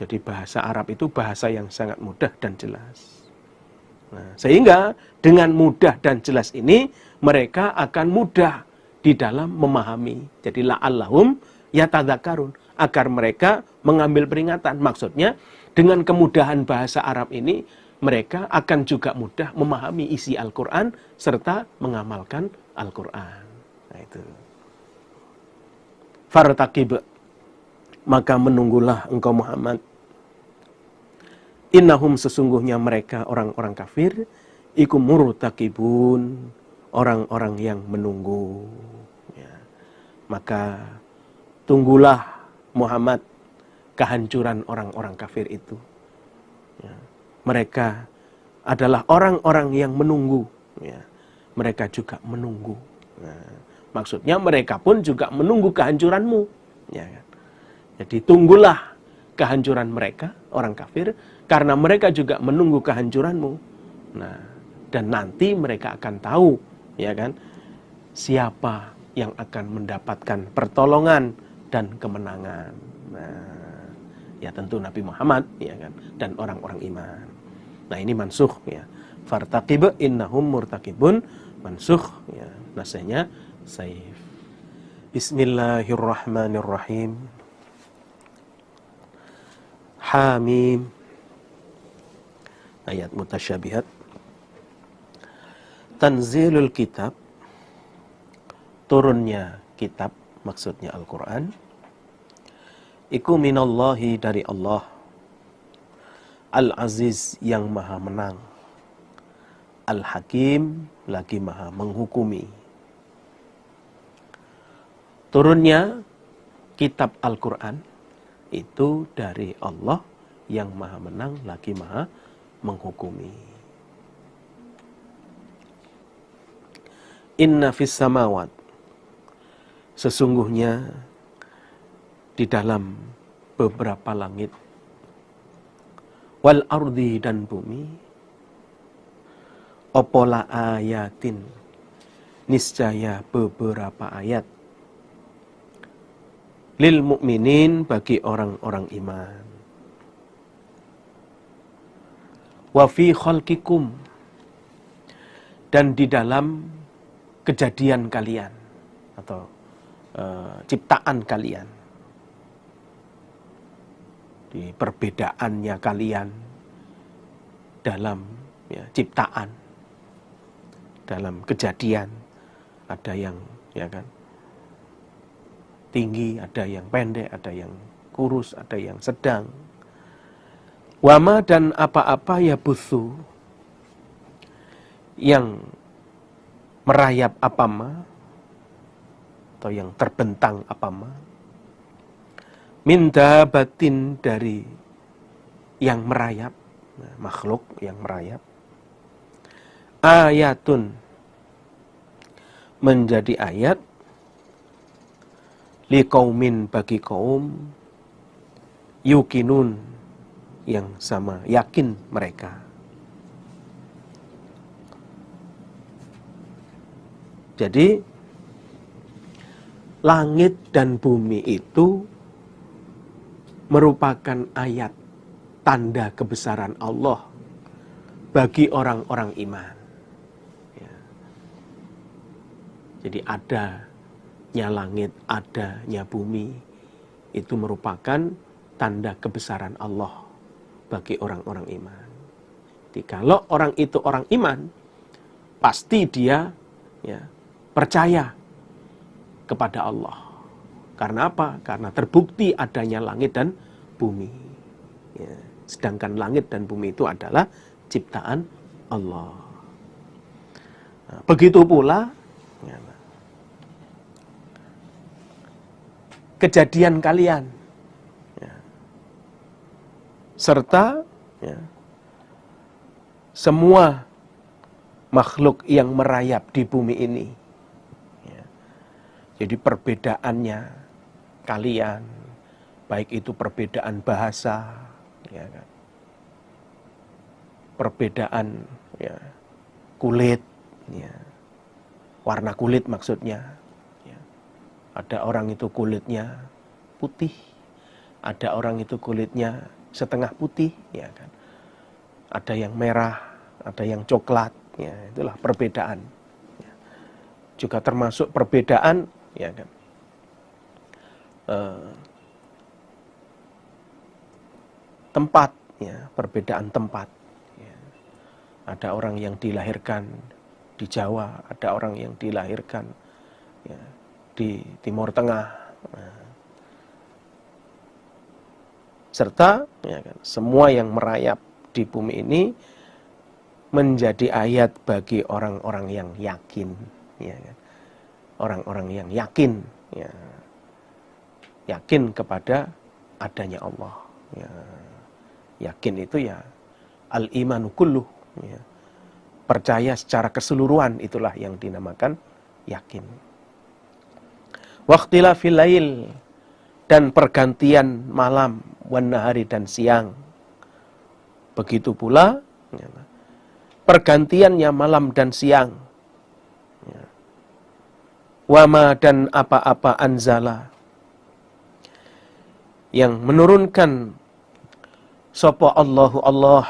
Jadi bahasa Arab itu bahasa yang sangat mudah dan jelas. Nah, sehingga dengan mudah dan jelas ini mereka akan mudah di dalam memahami. Jadi la'allahum yatadzakkarun, agar mereka mengambil peringatan. Maksudnya dengan kemudahan bahasa Arab ini mereka akan juga mudah memahami isi Al-Quran serta mengamalkan Al-Quran. Nah itu. Fartaqib, maka menunggulah engkau Muhammad. Innahum, sesungguhnya mereka orang-orang kafir, iku murtaqibun, orang-orang yang menunggu. Ya. Maka tunggulah Muhammad kehancuran orang-orang kafir itu. Ya. Mereka adalah orang-orang yang menunggu. Ya. Mereka juga menunggu. Nah, maksudnya mereka pun juga menunggu kehancuranmu. Ya. Jadi tunggulah kehancuran mereka, orang kafir, karena mereka juga menunggu kehancuranmu. Nah, dan nanti mereka akan tahu, ya kan, siapa yang akan mendapatkan pertolongan dan kemenangan. Nah, ya tentu Nabi Muhammad, ya kan, dan orang-orang iman. Nah, ini mansukh, ya. Fartaqib innahum murtaqibun, mansukh, ya. Nasihnya saif. Bismillahirrahmanirrahim. Hamim. Ayat mutasyabihat. Tanzilul kitab, turunnya kitab, maksudnya Al-Quran, iku minallahi, dari Allah, Al-Aziz, yang maha menang, Al-Hakim, lagi maha menghukumi. Turunnya kitab Al-Quran itu dari Allah yang maha menang, lagi maha menghukumi. Inna fis samawat, sesungguhnya di dalam beberapa langit, wal ardi, dan bumi, opola ayatin, niscaya beberapa ayat, lil mukminin, bagi orang-orang iman. Wa fi khalqikum, dan di dalam kejadian kalian atau ciptaan kalian, di perbedaannya kalian dalam ciptaan, dalam kejadian, ada yang kan tinggi, ada yang pendek, ada yang kurus, ada yang sedang. Wama, dan apa-apa ya busu, yang merayap apama, atau yang terbentang apama, min dabatin, dari yang merayap, makhluk yang merayap, ayatun, menjadi ayat, liqaumin, bagi kaum, yukinun, yang sama yakin mereka. Jadi langit dan bumi itu merupakan ayat, tanda kebesaran Allah bagi orang-orang iman. Ya. Jadi adanya langit, adanya bumi, itu merupakan tanda kebesaran Allah bagi orang-orang iman. Jadi kalau orang itu orang iman, pasti dia percaya kepada Allah. Karena apa? Karena terbukti adanya langit dan bumi. Ya. Sedangkan langit dan bumi itu adalah ciptaan Allah. Nah, begitu pula kejadian kalian, serta semua makhluk yang merayap di bumi ini. Jadi perbedaannya kalian, baik itu perbedaan bahasa, perbedaan kulit, warna kulit maksudnya. Ada orang itu kulitnya putih, ada orang itu kulitnya setengah putih, ada yang merah, ada yang coklat, itulah perbedaan. Juga termasuk perbedaan, tempat, perbedaan tempat. Ada orang yang dilahirkan di Jawa, ada orang yang dilahirkan di Timur Tengah. Serta semua yang merayap di bumi ini menjadi ayat bagi orang-orang yang yakin, orang-orang yang yakin, yakin kepada adanya Allah. Yakin itu al-imanu kulluh, percaya secara keseluruhan, itulah yang dinamakan yakin. Waqtilafil lail, dan pergantian malam, wan nahari, dan siang. Begitu pula pergantiannya malam dan siang. Wama, dan apa-apa anzala, yang menurunkan sapa Allahu Allah,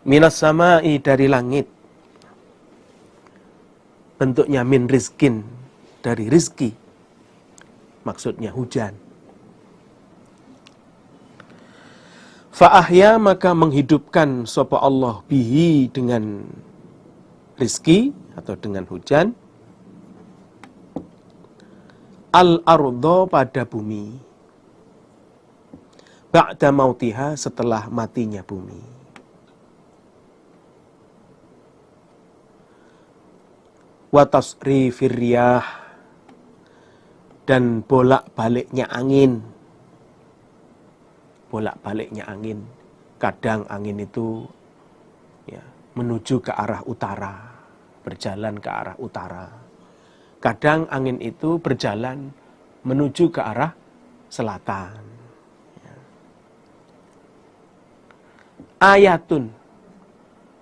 minas samai, dari langit, bentuknya min rizkin, dari rizki, maksudnya hujan. Fa'ahya, maka menghidupkan sapa Allah bihi, dengan rizki atau dengan hujan, al-ardo, pada bumi, ba'da mautiha, setelah matinya bumi. Wa tasrifir riyah, dan bolak-baliknya angin. Bolak-baliknya angin. Kadang angin itu menuju ke arah utara, berjalan ke arah utara. Kadang angin itu berjalan menuju ke arah selatan. ayatun,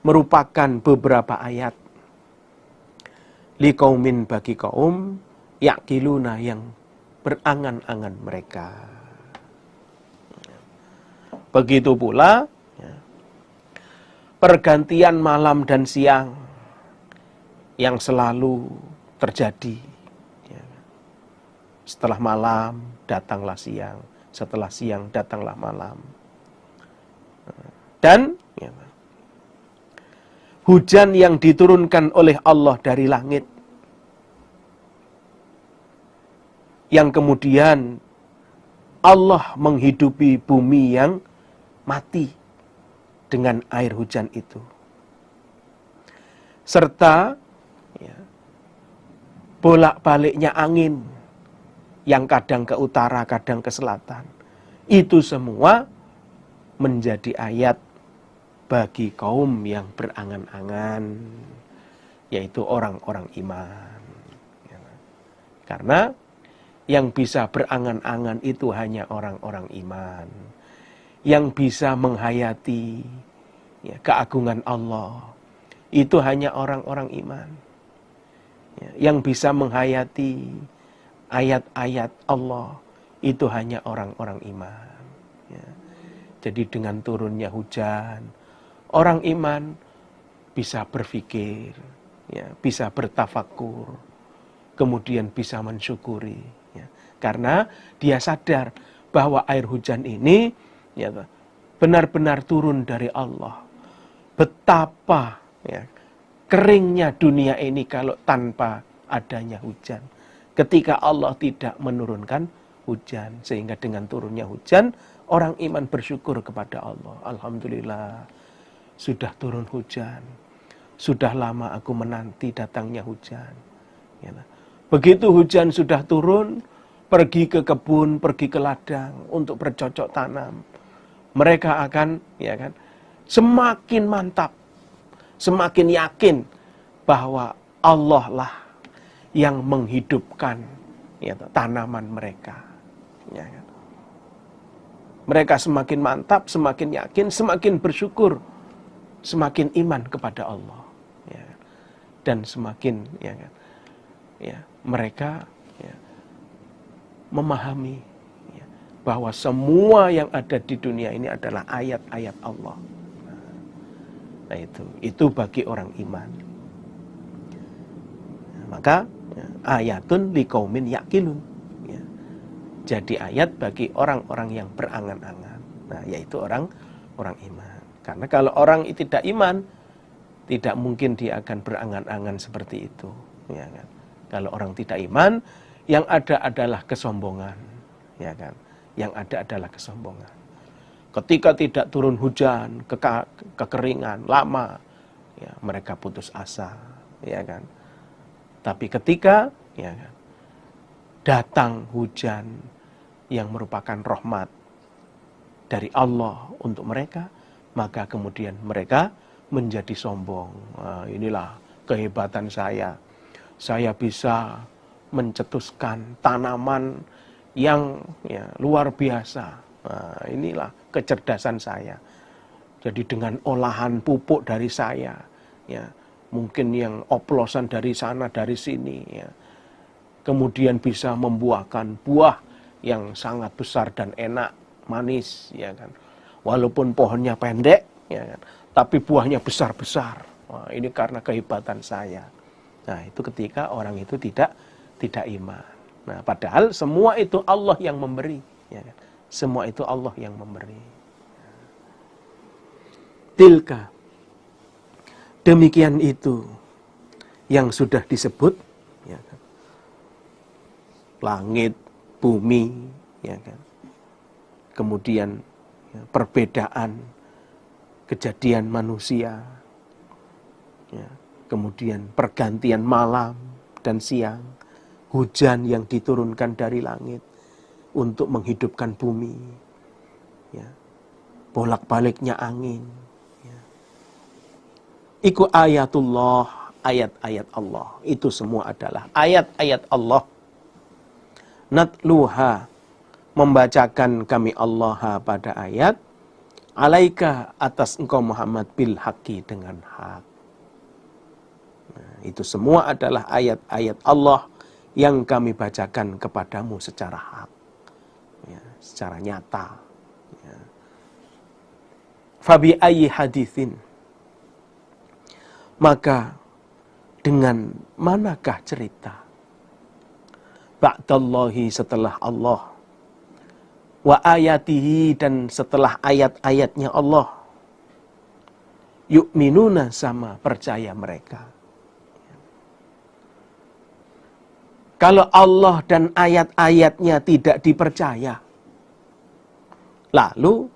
merupakan beberapa ayat, liqaumin, bagi kaum, yaqiluna, yang berangan-angan mereka. Begitu pula pergantian malam dan siang yang selalu terjadi. Setelah malam datanglah siang, setelah siang datanglah malam. Dan hujan yang diturunkan oleh Allah dari langit, yang kemudian Allah menghidupi bumi yang mati dengan air hujan itu. Serta bolak-baliknya angin yang kadang ke utara, kadang ke selatan. Itu semua menjadi ayat bagi kaum yang berangan-angan, yaitu orang-orang iman. Karena yang bisa berangan-angan itu hanya orang-orang iman, yang bisa menghayati keagungan Allah, itu hanya orang-orang iman. Yang bisa menghayati ayat-ayat Allah, itu hanya orang-orang iman. Jadi dengan turunnya hujan, orang iman bisa berpikir, bisa bertafakur, kemudian bisa mensyukuri. Karena dia sadar bahwa air hujan ini benar-benar turun dari Allah. Betapa keringnya dunia ini kalau tanpa adanya hujan. Ketika Allah tidak menurunkan hujan, sehingga dengan turunnya hujan, orang iman bersyukur kepada Allah. Alhamdulillah, sudah turun hujan. Sudah lama aku menanti datangnya hujan. Begitu hujan sudah turun, pergi ke kebun, pergi ke ladang untuk bercocok tanam. Mereka akan semakin mantap, semakin yakin bahwa Allah lah yang menghidupkan tanaman mereka. Mereka semakin mantap, semakin yakin, semakin bersyukur, semakin iman kepada Allah. Dan semakin mereka memahami bahwa semua yang ada di dunia ini adalah ayat-ayat Allah. Nah itu bagi orang iman. Maka ayatun liqaumin yaqilun. Jadi ayat bagi orang-orang yang berangan-angan. Nah, yaitu orang iman. Karena kalau orang tidak iman, tidak mungkin dia akan berangan-angan seperti itu. Kalau orang tidak iman, yang ada adalah kesombongan. Yang ada adalah kesombongan. Ketika tidak turun hujan, kekeringan lama, mereka putus asa. Tapi ketika datang hujan yang merupakan rahmat dari Allah untuk mereka, maka kemudian mereka menjadi sombong. Inilah kehebatan saya. Saya bisa mencetuskan tanaman yang luar biasa. Inilah kecerdasan saya. Jadi dengan olahan pupuk dari saya, mungkin yang oplosan dari sana dari sini, kemudian bisa membuahkan buah yang sangat besar dan enak, manis, Walaupun pohonnya pendek, tapi buahnya besar-besar. Ini karena kehebatan saya. Nah, itu ketika orang itu tidak iman. Nah, padahal semua itu Allah yang memberi. Semua itu Allah yang memberi. Tilka. Demikian itu yang sudah disebut. Langit, bumi. Kemudian perbedaan kejadian manusia. Kemudian pergantian malam dan siang. Hujan yang diturunkan dari langit untuk menghidupkan bumi. Bolak-baliknya angin. Iku ayatullah, ayat-ayat Allah. Itu semua adalah ayat-ayat Allah. Natluha, membacakan kami Allah pada ayat. alaika atas engkau Muhammad bil haqqi dengan hak. Nah, itu semua adalah ayat-ayat Allah yang kami bacakan kepadamu secara hak, ya, secara nyata. Ya. Fabi ayyi haditsin, maka dengan manakah cerita ba'dallahi setelah Allah, wa ayatihi dan setelah ayat-ayatnya Allah, yu'minuna sama percaya mereka. Kalau Allah dan ayat-ayatnya tidak dipercaya, lalu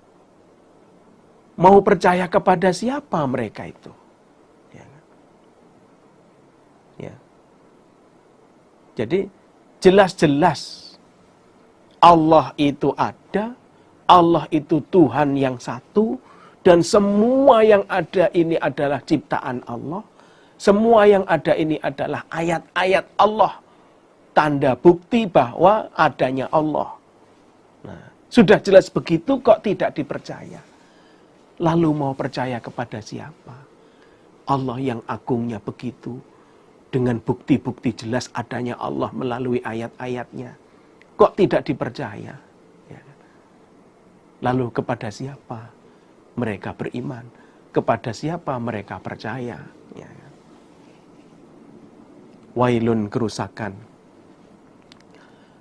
mau percaya kepada siapa mereka itu? Ya. Jadi jelas-jelas Allah itu ada, Allah itu Tuhan yang satu, dan semua yang ada ini adalah ciptaan Allah. Semua yang ada ini adalah ayat-ayat Allah, tanda bukti bahwa adanya Allah. Nah, sudah jelas begitu kok tidak dipercaya. Lalu mau percaya kepada siapa? Allah yang agungnya begitu, dengan bukti-bukti jelas adanya Allah melalui ayat-ayatnya, kok tidak dipercaya? Ya. Lalu kepada siapa mereka beriman? Kepada siapa mereka percaya? Ya. Wailun, kerusakan,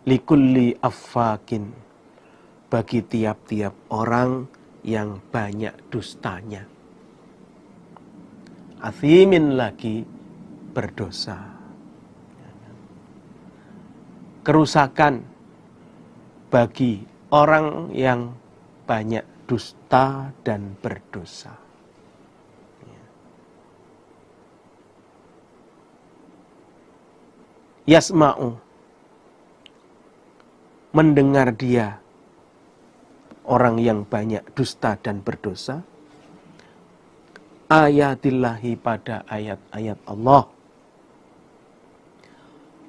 likulli affakin, bagi tiap-tiap orang yang banyak dustanya, athimin, lagi berdosa. Kerusakan bagi orang yang banyak dusta dan berdosa. Yasma'u, mendengar dia, orang yang banyak dusta dan berdosa, ayatillahi, pada ayat-ayat Allah,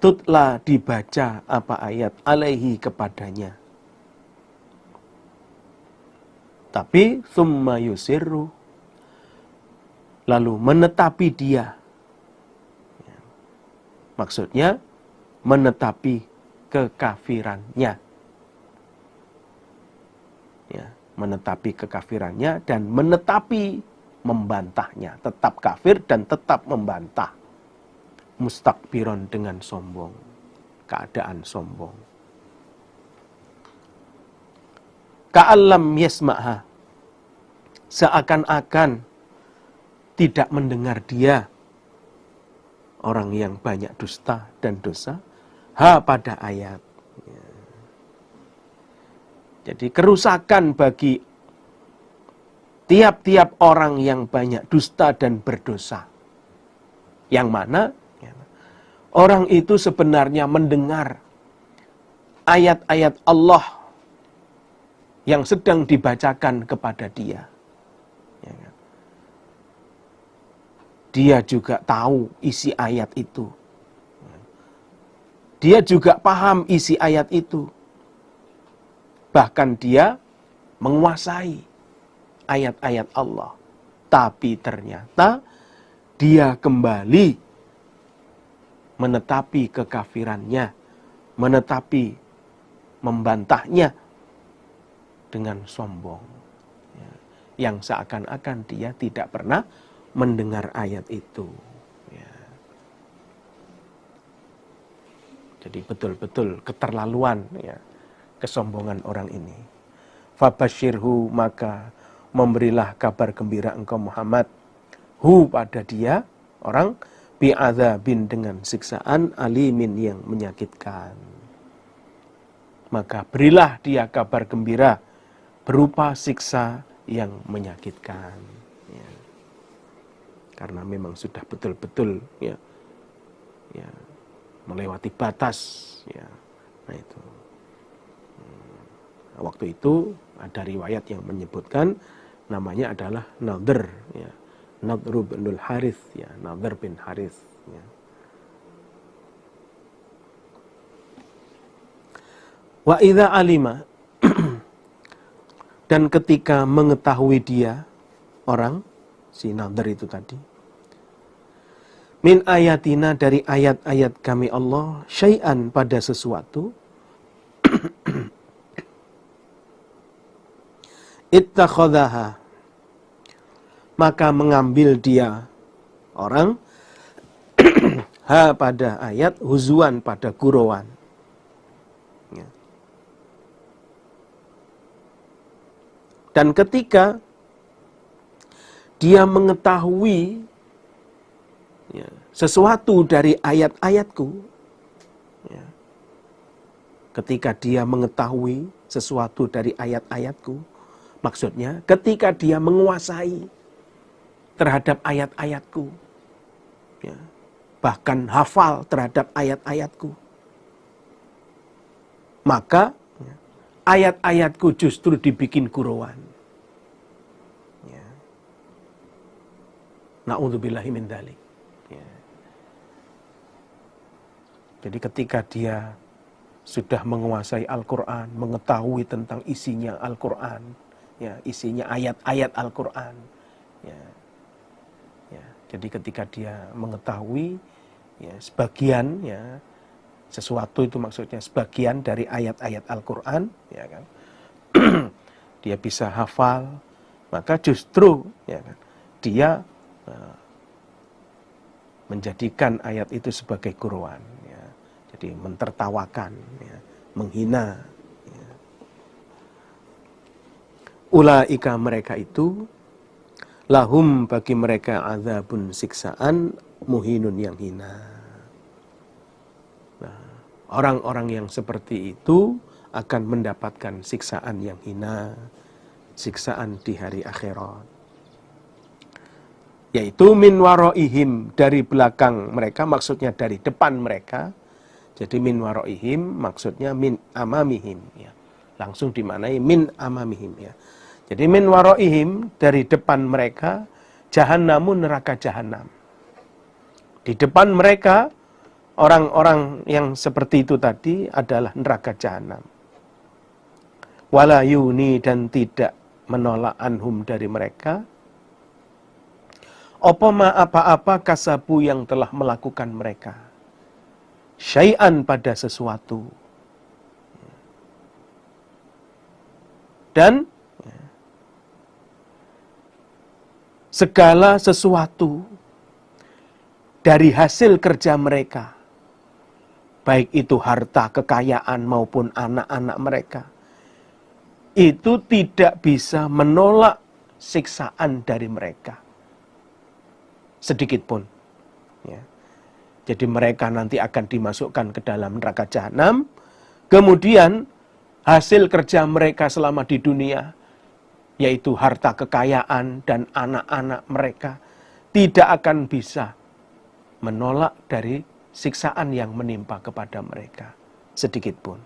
tutla, dibaca apa ayat, alaihi, kepadanya. Tapi summa yusirru, lalu menetapi dia. Maksudnya menetapi kekafirannya. Ya, menetapi kekafirannya dan menetapi membantahnya. Tetap kafir dan tetap membantah. Mustakbiron, dengan sombong, keadaan sombong. Ka'allam yasma'ha, seakan-akan tidak mendengar dia, orang yang banyak dusta dan dosa, ha, pada ayat. Jadi kerusakan bagi tiap-tiap orang yang banyak dusta dan berdosa. Yang mana orang itu sebenarnya mendengar ayat-ayat Allah yang sedang dibacakan kepada dia. Dia juga tahu isi ayat itu. Dia juga paham isi ayat itu. Bahkan dia menguasai ayat-ayat Allah. Tapi ternyata dia kembali menetapi kekafirannya, menetapi membantahnya dengan sombong. Yang seakan-akan dia tidak pernah mendengar ayat itu. Ya. Jadi betul-betul keterlaluan, ya, kesombongan orang ini. Fabashirhu, maka memberilah kabar gembira engkau Muhammad, hu, pada dia, orang, bi'adzabin, dengan siksaan, alimin, yang menyakitkan. Maka berilah dia kabar gembira berupa siksa yang menyakitkan. Ya. Karena memang sudah betul-betul, ya, melewati batas. Ya. Nah itu. Waktu itu ada riwayat yang menyebutkan namanya adalah Nadhr, ya. Nadhr bin Harith, ya, Nadhr bin Harith, ya. Wa idza alima, Dan ketika mengetahui dia, orang, si Nadhr itu tadi, min ayatina, dari ayat-ayat kami Allah, syai'an, pada sesuatu, ittakhadhaha, maka mengambil dia, orang, ha pada ayat, huzuan, pada gurauan. Ya. Dan ketika dia mengetahui, ya, sesuatu dari ayat-ayatku, ya, ketika dia mengetahui sesuatu dari ayat-ayatku, maksudnya ketika dia menguasai terhadap ayat-ayatku, ya, bahkan hafal terhadap ayat-ayatku, maka ya, ayat-ayatku justru dibikin gurauan. Ya. Na'udzubillahi min dzalik. Ya. Jadi ketika dia sudah menguasai Al-Quran, mengetahui tentang isinya Al-Quran, ya, isinya ayat-ayat Al-Quran, ya. Ya, jadi ketika dia mengetahui, ya, sebagian, ya, sesuatu itu maksudnya sebagian dari ayat-ayat Al-Quran, ya kan, dia bisa hafal, maka justru, ya kan, dia menjadikan ayat itu sebagai gurauan, ya. Jadi mentertawakan, ya, menghina. Ya. Ulaika, mereka itu, lahum, bagi mereka, azabun, siksaan, muhinun, yang hina. Nah, orang-orang yang seperti itu akan mendapatkan siksaan yang hina, siksaan di hari akhirat. Yaitu min waroihim, dari belakang mereka, maksudnya dari depan mereka. Jadi min waroihim maksudnya min amamihim, ya. Langsung dimaknai min amamihim, ya. Jadi min waroihim, dari depan mereka, jahannamun, neraka jahanam. Di depan mereka, orang-orang yang seperti itu tadi adalah neraka jahanam. Wala yuni, dan tidak menolak anhum, dari mereka, apa-apa kasabu, yang telah melakukan mereka, syai'an, pada sesuatu. Dan segala sesuatu dari hasil kerja mereka, baik itu harta, kekayaan, maupun anak-anak mereka, itu tidak bisa menolak siksaan dari mereka sedikit pun. Ya. Jadi mereka nanti akan dimasukkan ke dalam neraka jahanam. Kemudian hasil kerja mereka selama di dunia, yaitu harta kekayaan dan anak-anak mereka, tidak akan bisa menolak dari siksaan yang menimpa kepada mereka sedikit pun.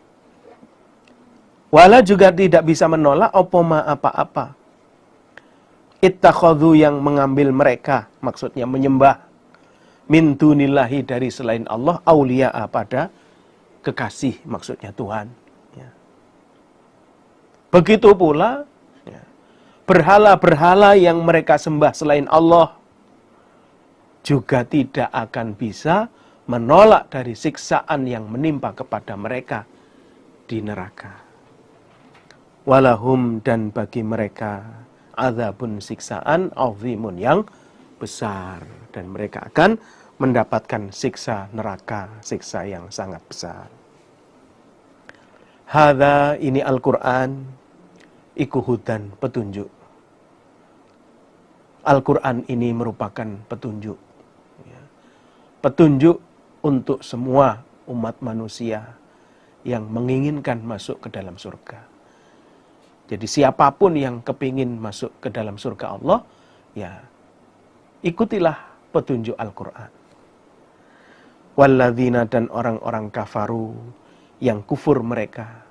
Wala, juga tidak bisa menolak apa-apa ittakhadhu, yang mengambil mereka, maksudnya menyembah, min dunillahi, dari selain Allah, auliya'a, pada kekasih, maksudnya Tuhan. Ya. Begitu pula, ya, berhala-berhala yang mereka sembah selain Allah juga tidak akan bisa menolak dari siksaan yang menimpa kepada mereka di neraka. Walahum, dan bagi mereka, azabun, siksaan, azimun, yang besar. Dan mereka akan mendapatkan siksa neraka, siksa yang sangat besar. Hadza, ini Al-Quran, iku hudan, petunjuk. Al-Quran ini merupakan petunjuk. Ya. Petunjuk untuk semua umat manusia yang menginginkan masuk ke dalam surga. Jadi siapapun yang kepingin masuk ke dalam surga Allah, ya ikutilah petunjuk Al-Quran. Walladzina, dan orang-orang kafaru, yang kufur mereka,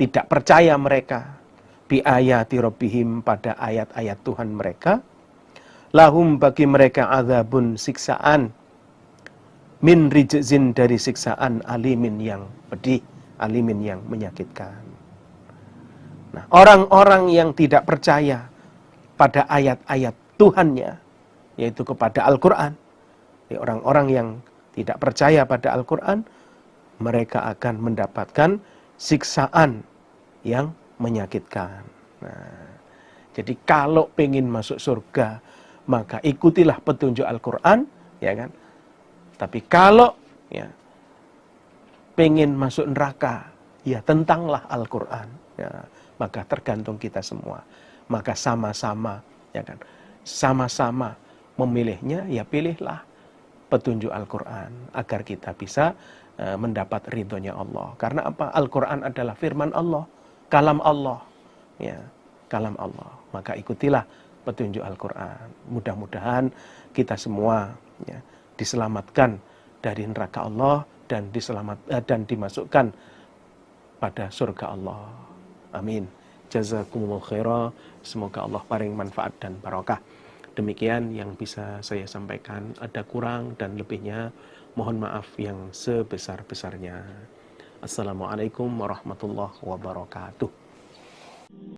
tidak percaya mereka, bi ayati rabbihim, pada ayat-ayat Tuhan mereka, lahum, bagi mereka, azabun, siksaan, min rijzin, dari siksaan, alimin, yang pedih, alimin, yang menyakitkan. Nah, orang-orang yang tidak percaya pada ayat-ayat Tuhannya, yaitu kepada Al-Quran, orang-orang yang tidak percaya pada Al-Quran, mereka akan mendapatkan siksaan yang menyakitkan. Nah, jadi kalau pengen masuk surga, maka ikutilah petunjuk Al-Quran, ya kan? Tapi kalau ya pengen masuk neraka, ya tentanglah Al-Quran. Ya, maka tergantung kita semua. Maka sama-sama, ya kan? Sama-sama memilihnya, ya pilihlah petunjuk Al-Quran agar kita bisa mendapat ridhonya Allah. Karena apa? Al-Quran adalah firman Allah, kalam Allah, ya, kalam Allah. Maka ikutilah petunjuk Al-Quran. Mudah-mudahan kita semua ya, diselamatkan dari neraka Allah dan dan dimasukkan pada surga Allah. Amin. Jazakumullah khairah. Semoga Allah paling manfaat dan barokah. Demikian yang bisa saya sampaikan. Ada kurang dan lebihnya, mohon maaf yang sebesar-besarnya. Assalamualaikum warahmatullahi wabarakatuh.